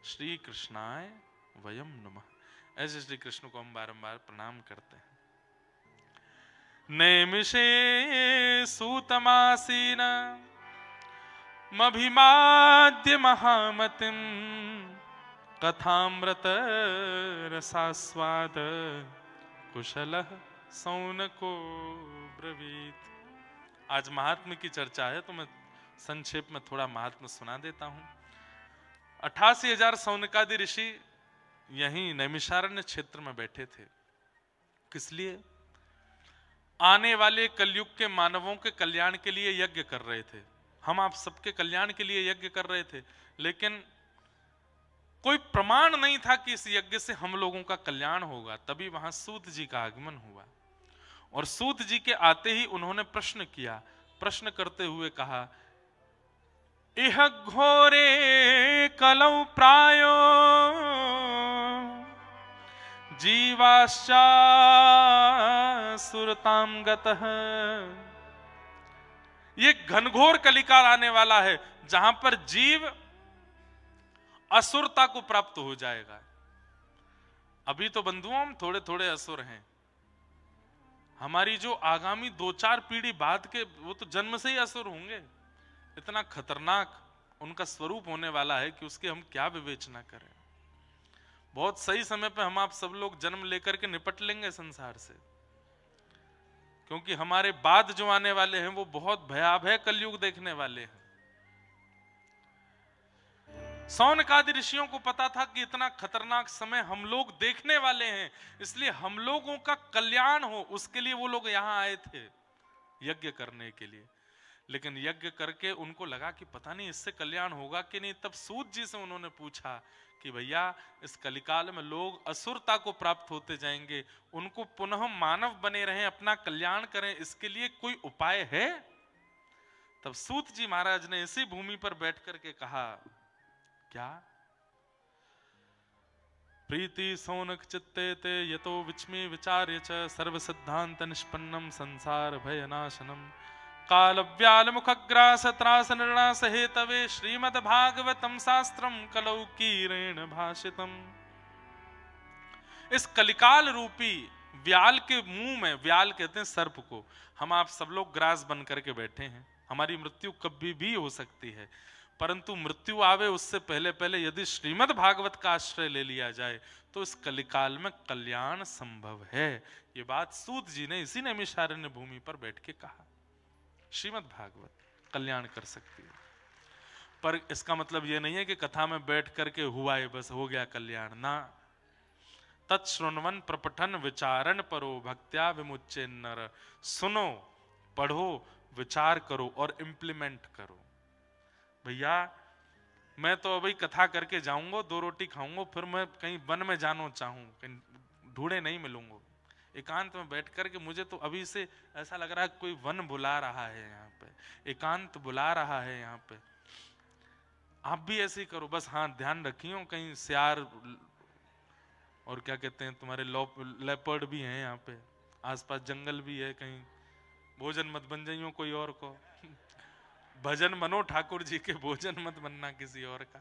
श्री कृष्णाय वयम नमः। ऐसे श्री कृष्ण को हम बारंबार प्रणाम करते हैं। नैमिषे सूतमासीन मभिमाद्य महामतिम कथामृत रसास्वाद कुशलः सौनको ब्रवीत। आज महात्म्य की चर्चा है तो मैं संक्षेप में थोड़ा महात्म्य सुना देता हूं। 88,000 सौनकादि ऋषि यहीं नैमिषारण्य क्षेत्र में बैठे थे। किस लिए? आने वाले कलयुग के मानवों के कल्याण के लिए यज्ञ कर रहे थे। हम आप सबके कल्याण के लिए यज्ञ कर रहे थे, लेकिन कोई प्रमाण नहीं था कि इस यज्ञ से हम लोगों का कल्याण होगा। तभी वहां सूत जी का आगमन हुआ और सूत जी के आते ही उन्होंने प्रश्न किया। प्रश्न करते हुए कहा, इह घोरे कलौ प्रायो जीवाश्चा सुरताम गतः। ये घनघोर कलिकाल आने वाला है जहां पर जीव असुरता को प्राप्त हो जाएगा। अभी तो बंधुओं हम थोड़े थोड़े असुर हैं, हमारी जो आगामी 2-4 पीढ़ी बाद के वो तो जन्म से ही असुर होंगे। इतना खतरनाक उनका स्वरूप होने वाला है कि उसकी हम क्या विवेचना करें। बहुत सही समय पे हम आप सब लोग जन्म लेकर के निपट लेंगे संसार से, क्योंकि हमारे बाद जो आने वाले हैं वो बहुत भयावह कलयुग देखने वाले हैं। सौनकादि ऋषियों को पता था कि इतना खतरनाक समय हम लोग देखने वाले हैं, इसलिए हम लोगों का कल्याण हो उसके लिए वो लोग यहां आए थे यज्ञ करने के लिए। लेकिन यज्ञ करके उनको लगा कि पता नहीं इससे कल्याण होगा कि नहीं। तब सूत जी से उन्होंने पूछा कि भैया इस कलिकाल में लोग असुरता को प्राप्त होते जाएंगे, उनको पुनः मानव बने रहें, अपना कल्याण करें, इसके लिए कोई उपाय है? तब सूत जी महाराज ने इसी भूमि पर बैठ करके कहा, क्या? प्रीति सौनक चित्ते ते यतो विच्मे विचार्य च सर्व सिद्धांत निष्पन्नम संसार भयनाशनम काल व्याल मुखग्रास त्रास निर्णास हेतवे श्रीमद् भागवतम शास्त्रम कलौ कीरेण भाषितम। इस कलिकाल रूपी व्याल के मुंह में, व्याल कहते हैं सर्प को, हम आप सब लोग ग्रास बन करके बैठे हैं। हमारी मृत्यु कभी भी हो सकती है, परंतु मृत्यु आवे उससे पहले पहले यदि श्रीमद् भागवत का आश्रय ले लिया जाए तो इस कलिकाल में कल्याण संभव है। ये बात सूत जी ने इसी नैमिषारण्य भूमि पर बैठ के कहा। श्रीमद् भागवत कल्याण कर सकती है, पर इसका मतलब यह नहीं है कि कथा में बैठ करके हुआ है बस हो गया कल्याण ना। तत्श्रुण्वन प्रपठन विचारण परो भक्त्या विमुच्चे नर। सुनो, पढ़ो, विचार करो और इंप्लीमेंट करो। भैया मैं तो अभी कथा करके जाऊंगा, 2 रोटी खाऊंगा, फिर मैं कहीं वन में जाना चाहूं, कहीं ढूंढे नहीं मिलूंगा, एकांत में बैठ करके मुझे तो अभी से ऐसा लग रहा है कोई वन बुला रहा है यहाँ पे, एकांत बुला रहा है यहाँ पे। आप भी ऐसे ही करो, बस हाँ ध्यान रखियो कहीं सियार और क्या कहते हैं तुम्हारे लेपर्ड भी हैं यहाँ पे, आसपास जंगल भी है, कहीं भोजन मत बन जाइयो कोई और को। भजन बनो ठाकुर जी के, भोजन मत बनना किसी और का,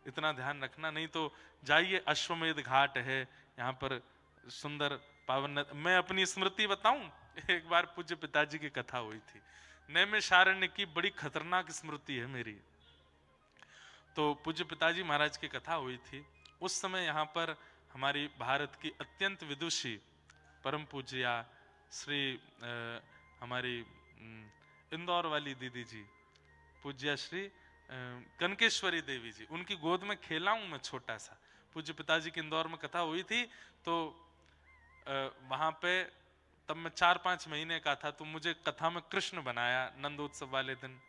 इतना ध्यान रखना। नहीं तो जाइए, अश्वमेध घाट है यहाँ पर, सुंदर पावन। मैं अपनी स्मृति बताऊं, एक बार पूज्य पिताजी की कथा हुई थी, नैमिषारण्य की बड़ी खतरनाक स्मृति है मेरी। तो पूज्य पिताजी महाराज की कथा हुई थी, उस समय यहाँ पर हमारी भारत की अत्यंत विदुषी परम पूज्या श्री हमारी इंदौर वाली दीदी जी पूज्या श्री कनकेश्वरी देवी जी, उनकी गोद में खेला हूं मैं छोटा सा। पूज्य पिताजी की इंदौर में कथा हुई थी, तो वहां पे तब मैं 4-5 महीने का था, तो मुझे कथा में कृष्ण बनाया नंदोत्सव वाले दिन।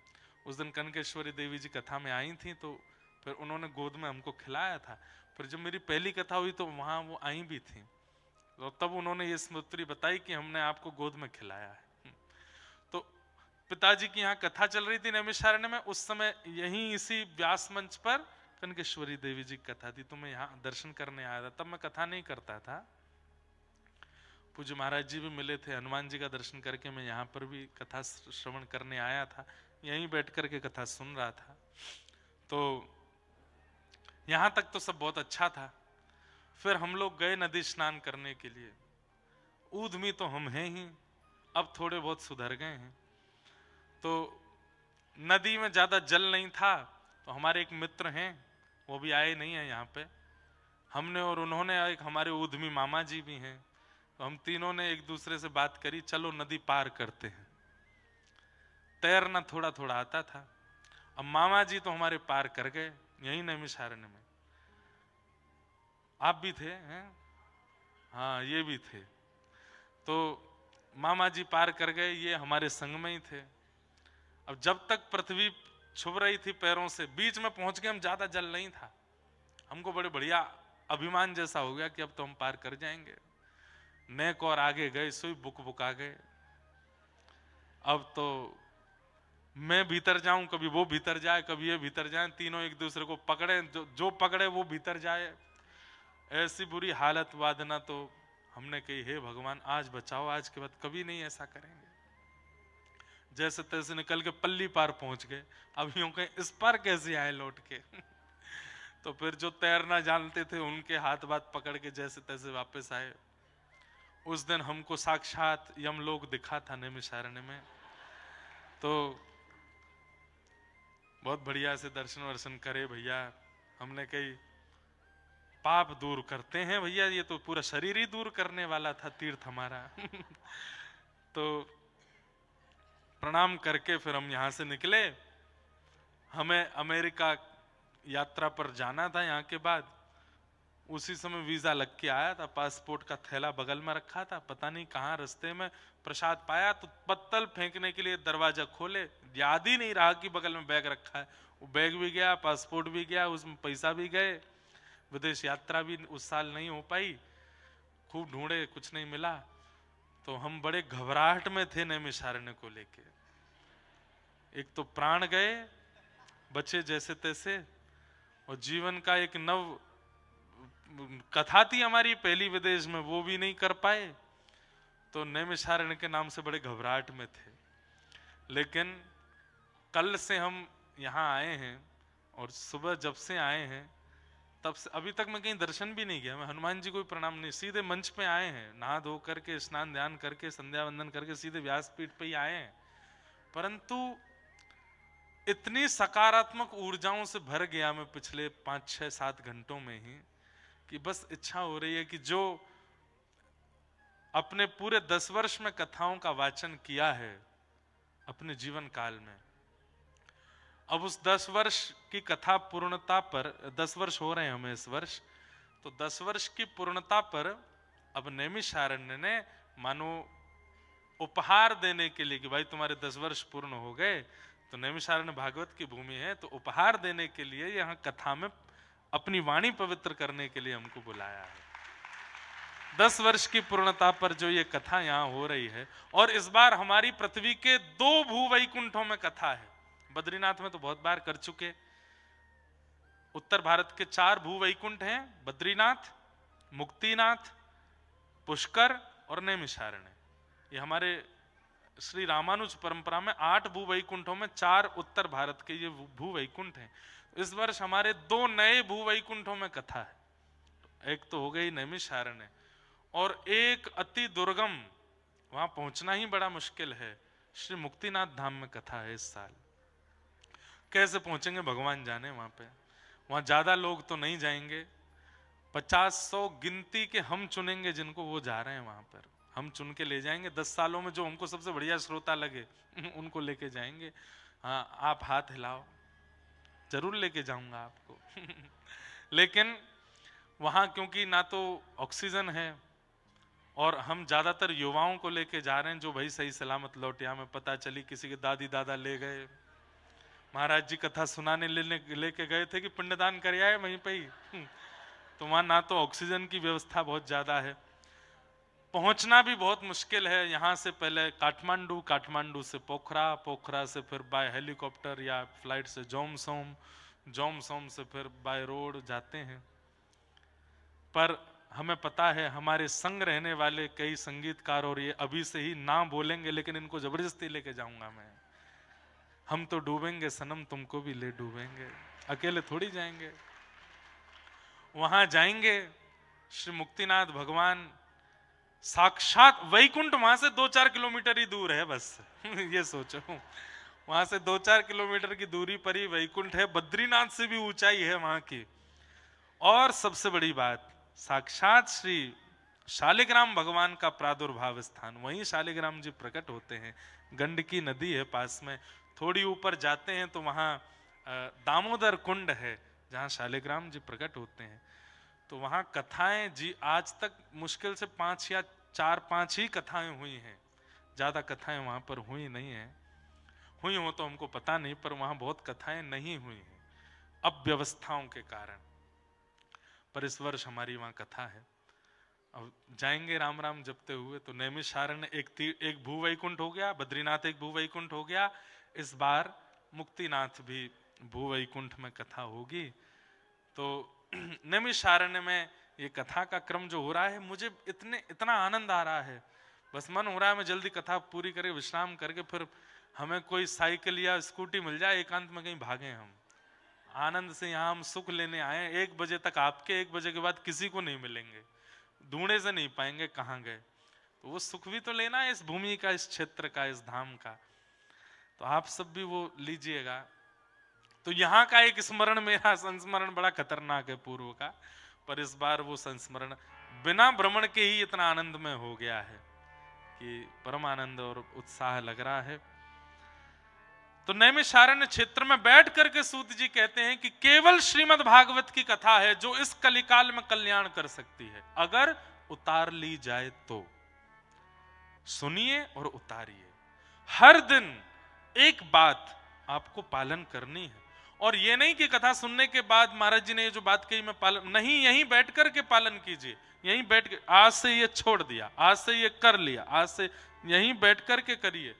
उस दिन कनकेश्वरी देवी जी कथा में आई थी, तो फिर उन्होंने गोद में हमको खिलाया था। फिर जब मेरी पहली कथा हुई तो वहां वो आई भी थी, तो तब उन्होंने ये स्मृति बताई कि हमने आपको गोद में खिलाया है। तो पिताजी की यहाँ कथा चल रही थी नैमिषारण्य में, उस समय यहीं इसी व्यास मंच पर कनकेश्वरी देवी जी की कथा थी, तो मैं यहाँ दर्शन करने आया था। तब मैं कथा नहीं करता था, पूज्य महाराज जी भी मिले थे, हनुमान जी का दर्शन करके मैं यहाँ पर भी कथा श्रवण करने आया था, यहीं बैठ करके कथा सुन रहा था। तो यहाँ तक तो सब बहुत अच्छा था। फिर हम लोग गए नदी स्नान करने के लिए। ऊधमी तो हम हैं ही, अब थोड़े बहुत सुधर गए हैं। तो नदी में ज्यादा जल नहीं था, तो हमारे एक मित्र हैं, वो भी आए नहीं है यहाँ पे। हमने और उन्होंने, एक हमारे ऊधमी मामा जी भी हैं, तो हम तीनों ने एक दूसरे से बात करी, चलो नदी पार करते हैं। तैरना थोड़ा थोड़ा आता था। अब मामा जी तो हमारे पार कर गए, यही नैमिषारण्य में। आप भी थे हैं? हाँ, ये भी थे। तो मामा जी पार कर गए, ये हमारे संग में ही थे। अब जब तक पृथ्वी छुप रही थी पैरों से, बीच में पहुंच के हम, ज्यादा जल नहीं था, हमको बड़े बढ़िया अभिमान जैसा हो गया कि अब तो हम पार कर जाएंगे। नेक और आगे गए, सुई बुक बुक आ गए। अब तो मैं भीतर जाऊं, कभी वो भीतर जाए, कभी ये भीतर जाए, तीनों एक दूसरे को पकड़े, जो पकड़े वो भीतर जाए। ऐसी बुरी हालत वादना, तो हमने कही हे भगवान आज बचाओ, आज के बाद कभी नहीं ऐसा करेंगे। जैसे तैसे निकल के पल्ली पार पहुंच गए। अब यूं कहें इस पार कैसे आए लौट के तो फिर जो तैरना जानते थे उनके हाथ बात पकड़ के जैसे तैसे वापस आए। उस दिन हमको साक्षात यमलोक दिखा था नैमिषारण्य में। तो बहुत बढ़िया से दर्शन वर्शन करे भैया। हमने कही पाप दूर करते हैं भैया, ये तो पूरा शरीर ही दूर करने वाला था तीर्थ हमारा तो प्रणाम करके फिर हम यहां से निकले। हमें अमेरिका यात्रा पर जाना था यहाँ के बाद। उसी समय वीजा लग के आया था, पासपोर्ट का थैला बगल में रखा था, पता नहीं कहाँ रास्ते में प्रसाद पाया तो पत्तल फेंकने के लिए दरवाजा खोले, याद ही नहीं रहा कि बगल में बैग रखा है। वो बैग भी गया, पासपोर्ट भी गया, उसमें पैसा भी गए। विदेश यात्रा भी उस साल नहीं हो पाई। खूब ढूंढे, कुछ नहीं मिला। तो हम बड़े घबराहट में थे नैमिषारण्य को लेके। एक तो प्राण गए, बचे जैसे तैसे, और जीवन का एक नव कथा थी हमारी पहली विदेश में, वो भी नहीं कर पाए। तो नैमिषारण्य के नाम से बड़े घबराहट में थे। लेकिन कल से हम यहाँ आए हैं, और सुबह जब से आए हैं तब से अभी तक मैं कहीं दर्शन भी नहीं किया। मैं हनुमान जी को प्रणाम नहीं, सीधे मंच पे आए हैं, नहा धो करके, स्नान ध्यान करके, संध्या वंदन करके सीधे व्यासपीठ पे ही आए हैं। परंतु इतनी सकारात्मक ऊर्जाओं से भर गया मैं पिछले 5, 6, 7 घंटों में ही, कि बस इच्छा हो रही है कि जो अपने पूरे 10 वर्ष में कथाओं का वाचन किया है अपने जीवन काल में, अब उस 10 वर्ष की कथा पूर्णता पर, 10 वर्ष हो रहे हैं हमें इस वर्ष, तो 10 वर्ष की पूर्णता पर अब नैमिषारण्य ने मानो उपहार देने के लिए कि भाई तुम्हारे 10 वर्ष पूर्ण हो गए, तो नैमिषारण्य भागवत की भूमि है, तो उपहार देने के लिए यहाँ कथा में अपनी वाणी पवित्र करने के लिए हमको बुलाया है। 10 वर्ष की पूर्णता पर जो ये कथा यहाँ हो रही है, और इस बार हमारी पृथ्वी के 2 भूवैकुंठों में कथा है। बद्रीनाथ में तो बहुत बार कर चुके। उत्तर भारत के 4 भूवैकुंठ हैं, बद्रीनाथ, मुक्तिनाथ, पुष्कर और नैमिषारण्य। ये हमारे श्री रामानुज परंपरा में 8 भूवैकुंठों में 4 उत्तर भारत के ये भूवैकुंठ हैं। इस वर्ष हमारे 2 नए भूवैकुंठों में कथा है। एक तो हो गई नैमिषारण्य, और एक अति दुर्गम, वहां पहुंचना ही बड़ा मुश्किल है, श्री मुक्तिनाथ धाम में कथा है इस साल। कैसे पहुंचेंगे भगवान जाने वहां पे। वहां ज्यादा लोग तो नहीं जाएंगे, 50-100 गिनती के हम चुनेंगे जिनको वो जा रहे हैं वहां पर। हम चुन के ले जाएंगे, 10 सालों में जो हमको सबसे बढ़िया श्रोता लगे उनको लेके जाएंगे। हाँ, आप हाथ हिलाओ, जरूर लेके जाऊंगा आपको लेकिन वहां क्योंकि ना तो ऑक्सीजन है, और हम ज्यादातर युवाओं को लेके जा रहे हैं जो भाई सही सलामत लौटे। हमें पता चली किसी के दादी दादा ले गए, महाराज जी कथा सुनाने लेके गए थे कि पिंडदान कर आए वहीं पे ही तो वहां ना तो ऑक्सीजन की व्यवस्था बहुत ज्यादा है, पहुंचना भी बहुत मुश्किल है। यहाँ से पहले काठमांडू, काठमांडू से पोखरा, पोखरा से फिर बाय हेलीकॉप्टर या फ्लाइट से जोमसोम, जोमसोम से फिर बाय रोड जाते हैं। पर हमें पता है हमारे संग रहने वाले कई संगीतकार, और ये अभी से ही ना बोलेंगे, लेकिन इनको जबरदस्ती लेके जाऊंगा मैं। हम तो डूबेंगे सनम, तुमको भी ले डूबेंगे, अकेले थोड़ी जाएंगे। वहां जाएंगे, श्री मुक्तिनाथ भगवान साक्षात वैकुंठ वहां से 2-4 किलोमीटर ही दूर है बस ये सोचो, वहां से 2-4 किलोमीटर की दूरी पर ही वैकुंठ है। बद्रीनाथ से भी ऊंचाई है वहां की। और सबसे बड़ी बात, साक्षात श्री शालिग्राम भगवान का प्रादुर्भाव स्थान, वहीं शालिग्राम जी प्रकट होते हैं। गंडकी नदी है पास में। थोड़ी ऊपर जाते हैं तो वहां दामोदर कुंड है, जहाँ शालिग्राम जी प्रकट होते हैं, तो वहाँ कथाएं जी आज तक मुश्किल से 5 या 4-5 ही कथाएं हुई हैं, ज्यादा कथाएं वहां पर हुई नहीं है। हुई हो तो हमको पता नहीं, पर वहां बहुत कथाएं नहीं हुई हैं अव्यवस्थाओं के कारण। पर इस वर्ष हमारी वहां कथा है। अब जाएंगे राम राम जपते हुए। तो नैमिषारण्य एक भूवैकुंठ हो गया, बद्रीनाथ एक भूवैकुंठ हो गया, इस बार मुक्तिनाथ भी भूवैकुंठ में कथा होगी। तो नैमिषारण्य में ये कथा का क्रम जो हो रहा है, मुझे इतना आनंद आ रहा है, बस मन हो रहा है मैं जल्दी कथा पूरी करके विश्राम करके फिर हमें कोई साइकिल या स्कूटी मिल जाए, एकांत में कहीं भागे हम। आनंद से यहाँ हम सुख लेने आए। 1 बजे तक आपके, 1 बजे के बाद किसी को नहीं मिलेंगे, ढूंढे से नहीं पाएंगे कहाँ गए। तो वो सुख भी तो लेना है इस भूमि का, इस क्षेत्र का, इस धाम का। तो आप सब भी वो लीजिएगा। तो यहाँ का एक स्मरण, मेरा संस्मरण बड़ा खतरनाक है पूर्व का, पर इस बार वो संस्मरण बिना भ्रमण के ही इतना आनंद में हो गया है कि परम आनंद और उत्साह लग रहा है। तो नैमिषारण्य क्षेत्र में बैठ करके सूत जी कहते हैं कि केवल श्रीमद् भागवत की कथा है जो इस कलिकाल में कल्याण कर सकती है, अगर उतार ली जाए तो। सुनिए और उतारिए। हर दिन एक बात आपको पालन करनी है। और ये नहीं कि कथा सुनने के बाद महाराज जी ने ये जो बात कही मैं पालन नहीं, यहीं बैठ करके पालन कीजिए। यहीं बैठ के, आज से ये छोड़ दिया, आज से ये कर लिया, आज से यहीं बैठ करके करिए।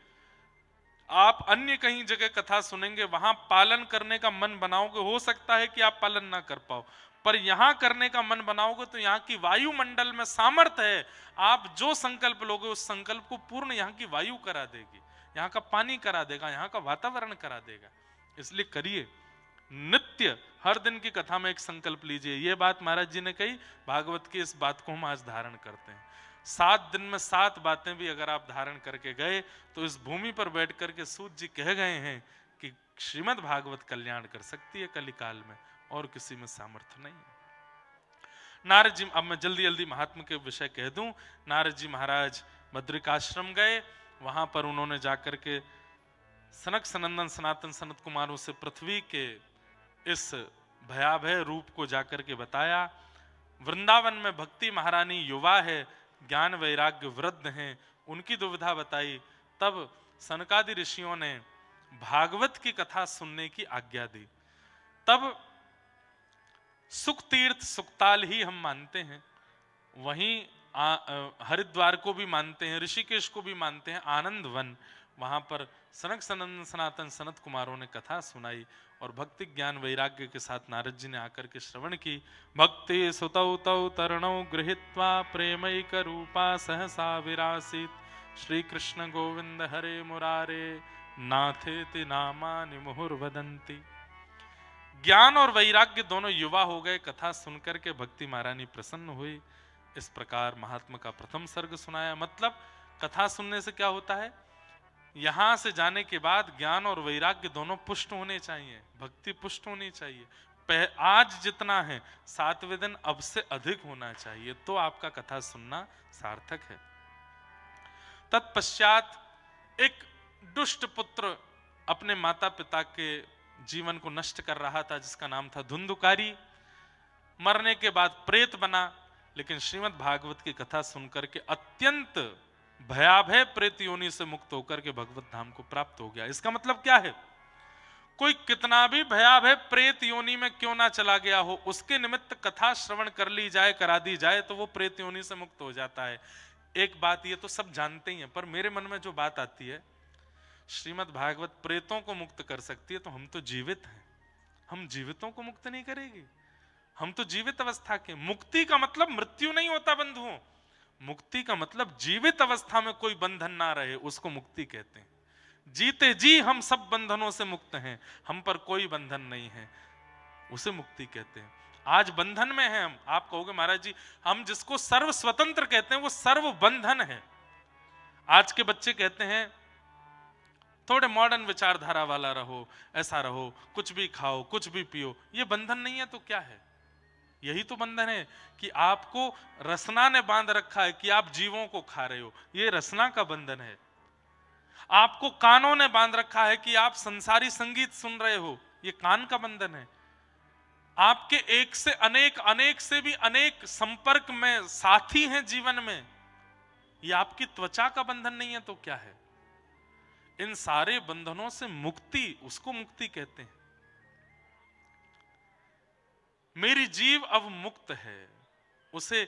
आप अन्य कहीं जगह कथा सुनेंगे, वहां पालन करने का मन बनाओगे, हो सकता है कि आप पालन ना कर पाओ, पर यहां करने का मन बनाओगे तो यहाँ की वायुमंडल में सामर्थ्य है। आप जो संकल्प लोगे उस संकल्प को पूर्ण यहाँ की वायु करा देगी, यहाँ का पानी करा देगा, यहाँ का वातावरण करा देगा। इसलिए करिए। नित्य हर दिन की कथा में एक संकल्प लीजिए। ये बात महाराज जी ने कही, भागवत की इस बात को हम आज धारण करते हैं। 7 दिन में 7 बातें भी अगर आप धारण करके गए तो इस भूमि पर बैठ करके सूत जी कह गए हैं कि श्रीमद् भागवत कल्याण कर सकती है कलिकाल में, और किसी में सामर्थ्य नहीं है। नारद जी, अब मैं जल्दी जल्दी महात्मा के विषय कह दूं। नारद जी महाराज बद्रिकाश्रम गए, वहां पर उन्होंने जाकर के सनक सनंदन सनातन सनत कुमारों से पृथ्वी के इस भयाभय रूप को जाकर के बताया। वृंदावन में भक्ति महारानी युवा है, ज्ञान वैराग्य वृद्ध हैं, उनकी दुविधा बताई। तब सनकादि ऋषियों ने भागवत की कथा सुनने की आज्ञा दी। तब सुख तीर्थ सुखताल ही हम मानते हैं, वहीं हरिद्वार को भी मानते हैं, ऋषिकेश को भी मानते हैं, आनंद वन, वहां पर सनक सनंदन सनातन सनत कुमारों ने कथा सुनाई और भक्ति ज्ञान वैराग्य के साथ नारद जी ने आकर के श्रवण की। भक्ति सुतौ तौ तरणौ गृहीत्वा प्रेमैक रूपा सहसा विरासीत श्री कृष्ण गोविंद हरे मुरारे नाथेति नामानि मुहुर्वदन्ति। ज्ञान और वैराग्य दोनों युवा हो गए। कथा सुनकर के भक्ति महारानी प्रसन्न हुई। इस प्रकार महात्मा का प्रथम सर्ग सुनाया। मतलब कथा सुनने से क्या होता है, यहां से जाने के बाद ज्ञान और वैराग्य दोनों पुष्ट होने चाहिए, भक्ति पुष्ट होनी चाहिए। आज जितना है 7वें दिन अब से अधिक होना चाहिए, तो आपका कथा सुनना सार्थक है। तत्पश्चात एक दुष्ट पुत्र अपने माता पिता के जीवन को नष्ट कर रहा था, जिसका नाम था धुंधुकारी। मरने के बाद प्रेत बना, लेकिन श्रीमद् भागवत की कथा सुनकर के अत्यंत भयाभय प्रेत योनि से मुक्त होकर के भगवत धाम को प्राप्त हो गया। इसका मतलब क्या है, कोई कितना भी भयाभय प्रेत योनि में क्यों ना चला गया हो, उसके निमित्त कथा श्रवण कर ली जाए, करा दी जाए, तो वो प्रेत योनि से मुक्त हो जाता है। एक बात ये तो सब जानते ही हैं, पर मेरे मन में जो बात आती है, श्रीमद् भागवत प्रेतों को मुक्त कर सकती है, तो हम तो जीवित हैं, हम जीवितों को मुक्त नहीं करेगी। हम तो जीवित अवस्था के, मुक्ति का मतलब मृत्यु नहीं होता बंधुओं, मुक्ति का मतलब जीवित अवस्था में कोई बंधन ना रहे, उसको मुक्ति कहते हैं। जीते जी हम सब बंधनों से मुक्त हैं, हम पर कोई बंधन नहीं है, उसे मुक्ति कहते हैं। आज बंधन में हैं हम। आप कहोगे महाराज जी हम जिसको सर्व स्वतंत्र कहते हैं वो सर्व बंधन है। आज के बच्चे कहते हैं थोड़े मॉडर्न विचारधारा वाला रहो, ऐसा रहो, कुछ भी खाओ, कुछ भी पियो। ये बंधन नहीं है तो क्या है? यही तो बंधन है कि आपको रसना ने बांध रखा है कि आप जीवों को खा रहे हो, ये रसना का बंधन है। आपको कानों ने बांध रखा है कि आप संसारी संगीत सुन रहे हो, ये कान का बंधन है। आपके एक से अनेक, अनेक से भी अनेक संपर्क में साथी हैं जीवन में, ये आपकी त्वचा का बंधन नहीं है तो क्या है? इन सारे बंधनों से मुक्ति, उसको मुक्ति कहते हैं। मेरी जीव अब मुक्त है, उसे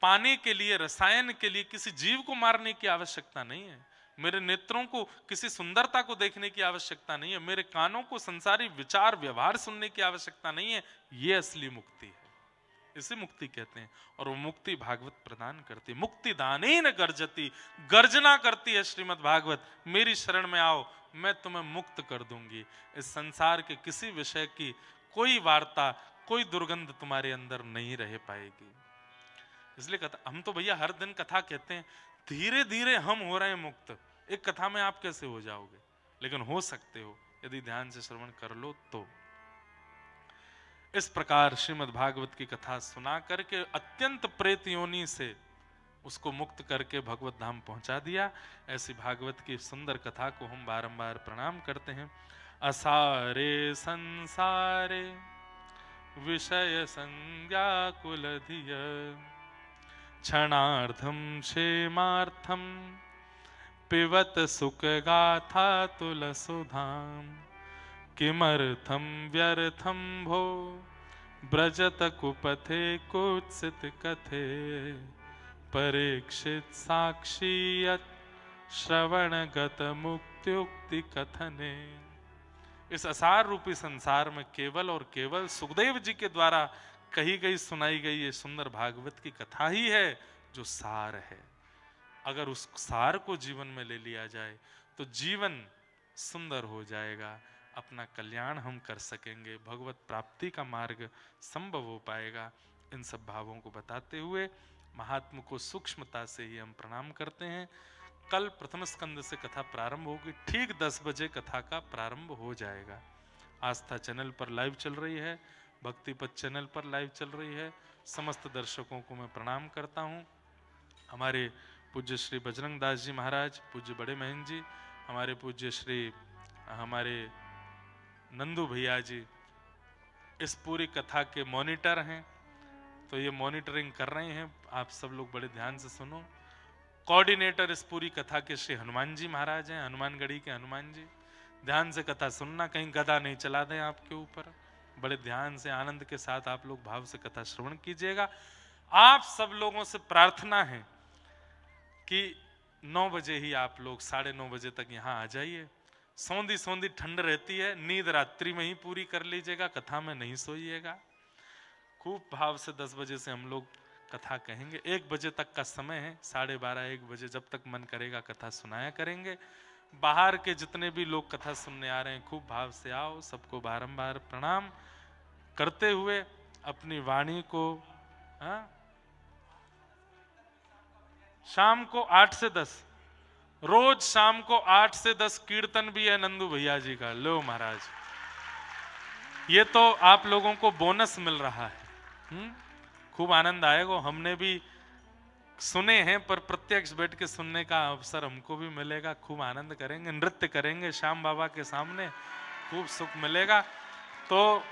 पाने के लिए, रसायन के लिए किसी जीव को मारने की आवश्यकता नहीं है। मेरे नेत्रों को किसी सुंदरता को देखने की आवश्यकता नहीं है। मेरे कानों को संसारी विचार व्यवहार सुनने की आवश्यकता नहीं है। ये असली मुक्ति है, इसे मुक्ति कहते हैं। और वो मुक्ति भागवत प्रदान करती है। मुक्ति दानेन गर्जति, गर्जना करती है श्रीमद् भागवत, मेरी शरण में आओ, मैं तुम्हें मुक्त कर दूंगी। इस संसार के किसी विषय की कोई वार्ता, कोई दुर्गंध तुम्हारे अंदर नहीं रह पाएगी। इसलिए कथा, हम तो भैया हर दिन कथा कहते हैं, धीरे धीरे हम हो रहे हैं मुक्त। एक कथा में आप कैसे हो जाओगे? लेकिन हो सकते हो यदि ध्यान से श्रवण कर लो तो। इस प्रकार श्रीमद् भागवत की कथा सुना करके अत्यंत प्रेत योनि से उसको मुक्त करके भगवत धाम पहुंचा दिया। ऐसी भागवत की सुंदर कथा को हम बारंबार प्रणाम करते हैं। असारे संसारे विषय संज्ञा कुलधिय, क्षणार्धम क्षेमार्थम पिबत सुख गाथा तुलसुधाम, किमर्थम व्यर्थम भो ब्रजत कुपथे कुत्सित कथे, परीक्षित साक्षीयत श्रवणगत मुक्त्युक्ति कथने। इस असार रूपी संसार में केवल और केवल सुखदेव जी के द्वारा कही गई, सुनाई गई ये सुंदर भागवत की कथा ही है जो सार है। अगर उस सार को जीवन में ले लिया जाए तो जीवन सुंदर हो जाएगा, अपना कल्याण हम कर सकेंगे, भगवत प्राप्ति का मार्ग संभव हो पाएगा। इन सब भावों को बताते हुए महात्मा को सूक्ष्मता से ही हम प्रणाम करते हैं। कल प्रथम स्कंद से कथा प्रारंभ होगी, ठीक 10 बजे कथा का प्रारंभ हो जाएगा। आस्था चैनल पर लाइव चल रही है, भक्ति पथ चैनल पर लाइव चल रही है। समस्त दर्शकों को मैं प्रणाम करता हूँ। हमारे पूज्य श्री बजरंग दास जी महाराज, पूज्य बड़े महन जी, हमारे पूज्य श्री हमारे नंदू भैया जी इस पूरी कथा के मॉनिटर हैं, तो ये मॉनिटरिंग कर रहे हैं। आप सब लोग बड़े ध्यान से सुनो। कोऑर्डिनेटर इस पूरी कथा के श्री हनुमान जी महाराज हैं, हनुमानगढ़ी के हनुमान जी। ध्यान से कथा सुनना, कहीं गदा नहीं चला दें आपके ऊपर। बड़े ध्यान से आनंद के साथ आप लोग भाव से कथा श्रवण कीजिएगा। आप सब लोगों से प्रार्थना है कि 9 बजे ही आप लोग 9:30 बजे तक यहाँ आ जाइए। सौंधी सौंधी ठंड रहती है, नींद रात्रि में ही पूरी कर लीजिएगा, कथा में नहीं सोइएगा। खूब भाव से 10 बजे से हम लोग कथा कहेंगे। 1 बजे तक का समय है, 12:30 1 बजे जब तक मन करेगा कथा सुनाया करेंगे। बाहर के जितने भी लोग कथा सुनने आ रहे हैं, खूब भाव से आओ। सबको बारंबार प्रणाम करते हुए अपनी वाणी को शाम को 8 से 10, रोज शाम को 8 से 10 कीर्तन भी है नंदू भैया जी का। लो महाराज, ये तो आप लोगों को बोनस मिल रहा है। खूब आनंद आएगा। हमने भी सुने हैं, पर प्रत्यक्ष बैठ के सुनने का अवसर हमको भी मिलेगा। खूब आनंद करेंगे, नृत्य करेंगे श्याम बाबा के सामने, खूब सुख मिलेगा। तो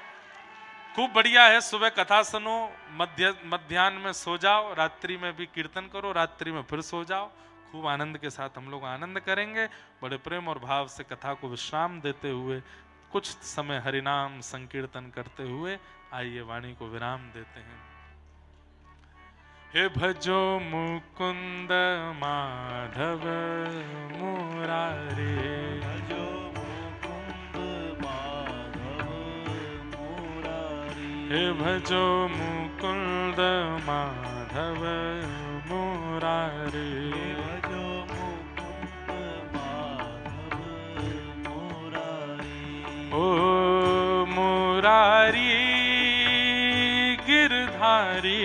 खूब बढ़िया है। सुबह कथा सुनो, मध्याह्न में सो जाओ, रात्रि में भी कीर्तन करो, रात्रि में फिर सो जाओ। खूब आनंद के साथ हम लोग आनंद करेंगे। बड़े प्रेम और भाव से कथा को विश्राम देते हुए कुछ समय हरिनाम संकीर्तन करते हुए आइए वाणी को विराम देते हैं। हे भजो मुकुंद माधव मुरारी, भजो मुकुंद माधव मुरारी, हे भजो मुकुंद माधव मुरारी, भजो मुकुंद माधव मुरारी। ओ मुरारी गिरधारी,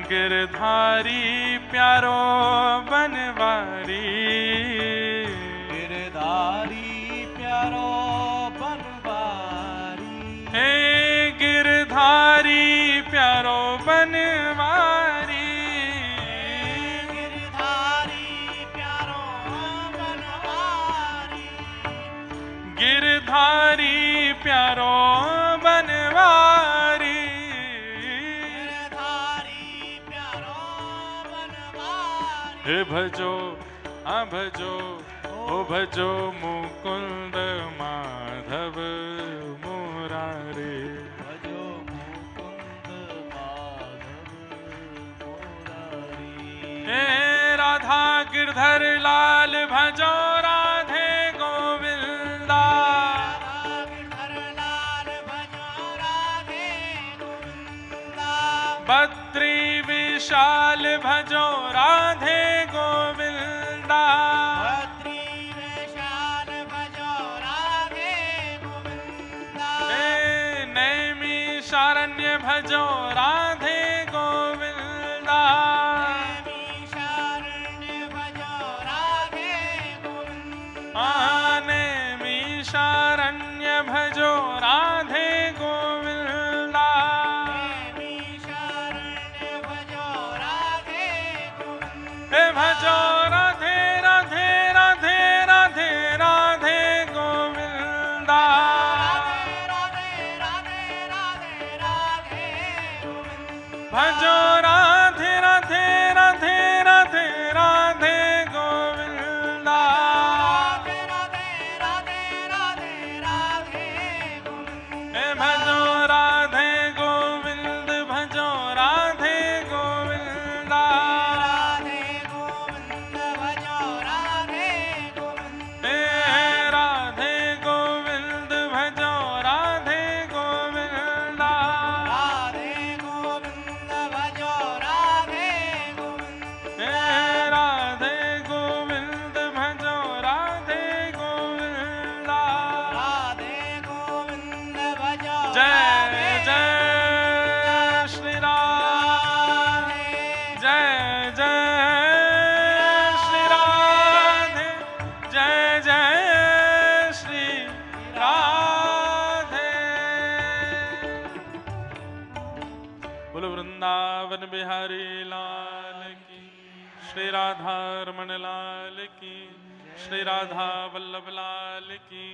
गिरधारी प्यारो बनवारी, गिरधारी प्यारो बनवारी, हे गिरधारी प्यारो बनवारी, गिरधारी प्यारो बनवारी। गिरधारी प्यारो बनवारी, गिरधारी प्यारो बनवारी। हे भजो भजो ओ भजो मुकुंद माधव मुरारे, भजो मुकुंद माधव मुरारी। हे राधा गिरधर लाल भजो राधे गोविंदा, राधा गिरधर लाल भजो राधे गोविंदा। बद्री विशाल भजो राधे गोविंदा, भद्री वैशाल भजो राधे गोविंदा। हे नैमिषारण्य भजो राधे गोविंदा, नैमिषारण्य भजो राधे गोविंदा। नैमिषारण्य भजो राधे गोविंदा, नैमिषारण्य भजो राधे गोविंदा। हे भजो राधे राधे राधे राधे राधे गोविंदा, राधे राधे राधे राधे गोविंदा। भजो राधे राधे राधे राधे राधे गोविंदा, राधे राधे राधे राधे राधे गोविंदा। हे भजो राधे गोविंद भजो राधे गोविंदा, राधे गोविंद भजो राधे गोविंदा। हे राधे गोविंद भजो राधे गोविंदा, राधे गोविंद भजो राधे गोविंदा। हे राधे गोविंद भजो राधे गोविंदा। राधे गोविंद भजो जय राधे जय श्री राम, जय जय श्री राधे, जय जय श्री राधे। बोलो वृंदावन बिहारी लाल की, श्री राधा रमण लाल की, श्री राधा वल्लभ लाल की,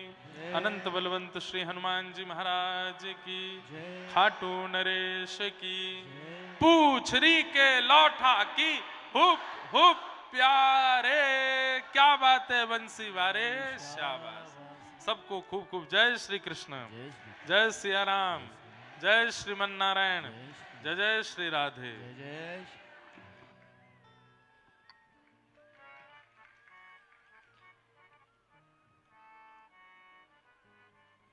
अनंत बलवंत श्री हनुमान जी महाराज की, खाटू नरेश की, पूछरी के लौठा की, हुप हुप प्यारे। क्या बात है बंसी वारे, शाबाश। सबको खूब खूब जय श्री कृष्ण, जय सिया राम, जय श्रीमन नारायण, जय जय श्री राधे। जय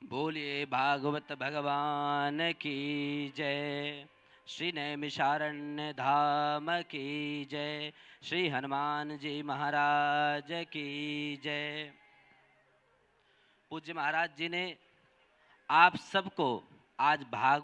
बोलिए भागवत भगवान की जय, श्री नैमिषारण्य धाम की जय, श्री हनुमान जी महाराज की जय। पूज्य महाराज जी ने आप सबको आज भाग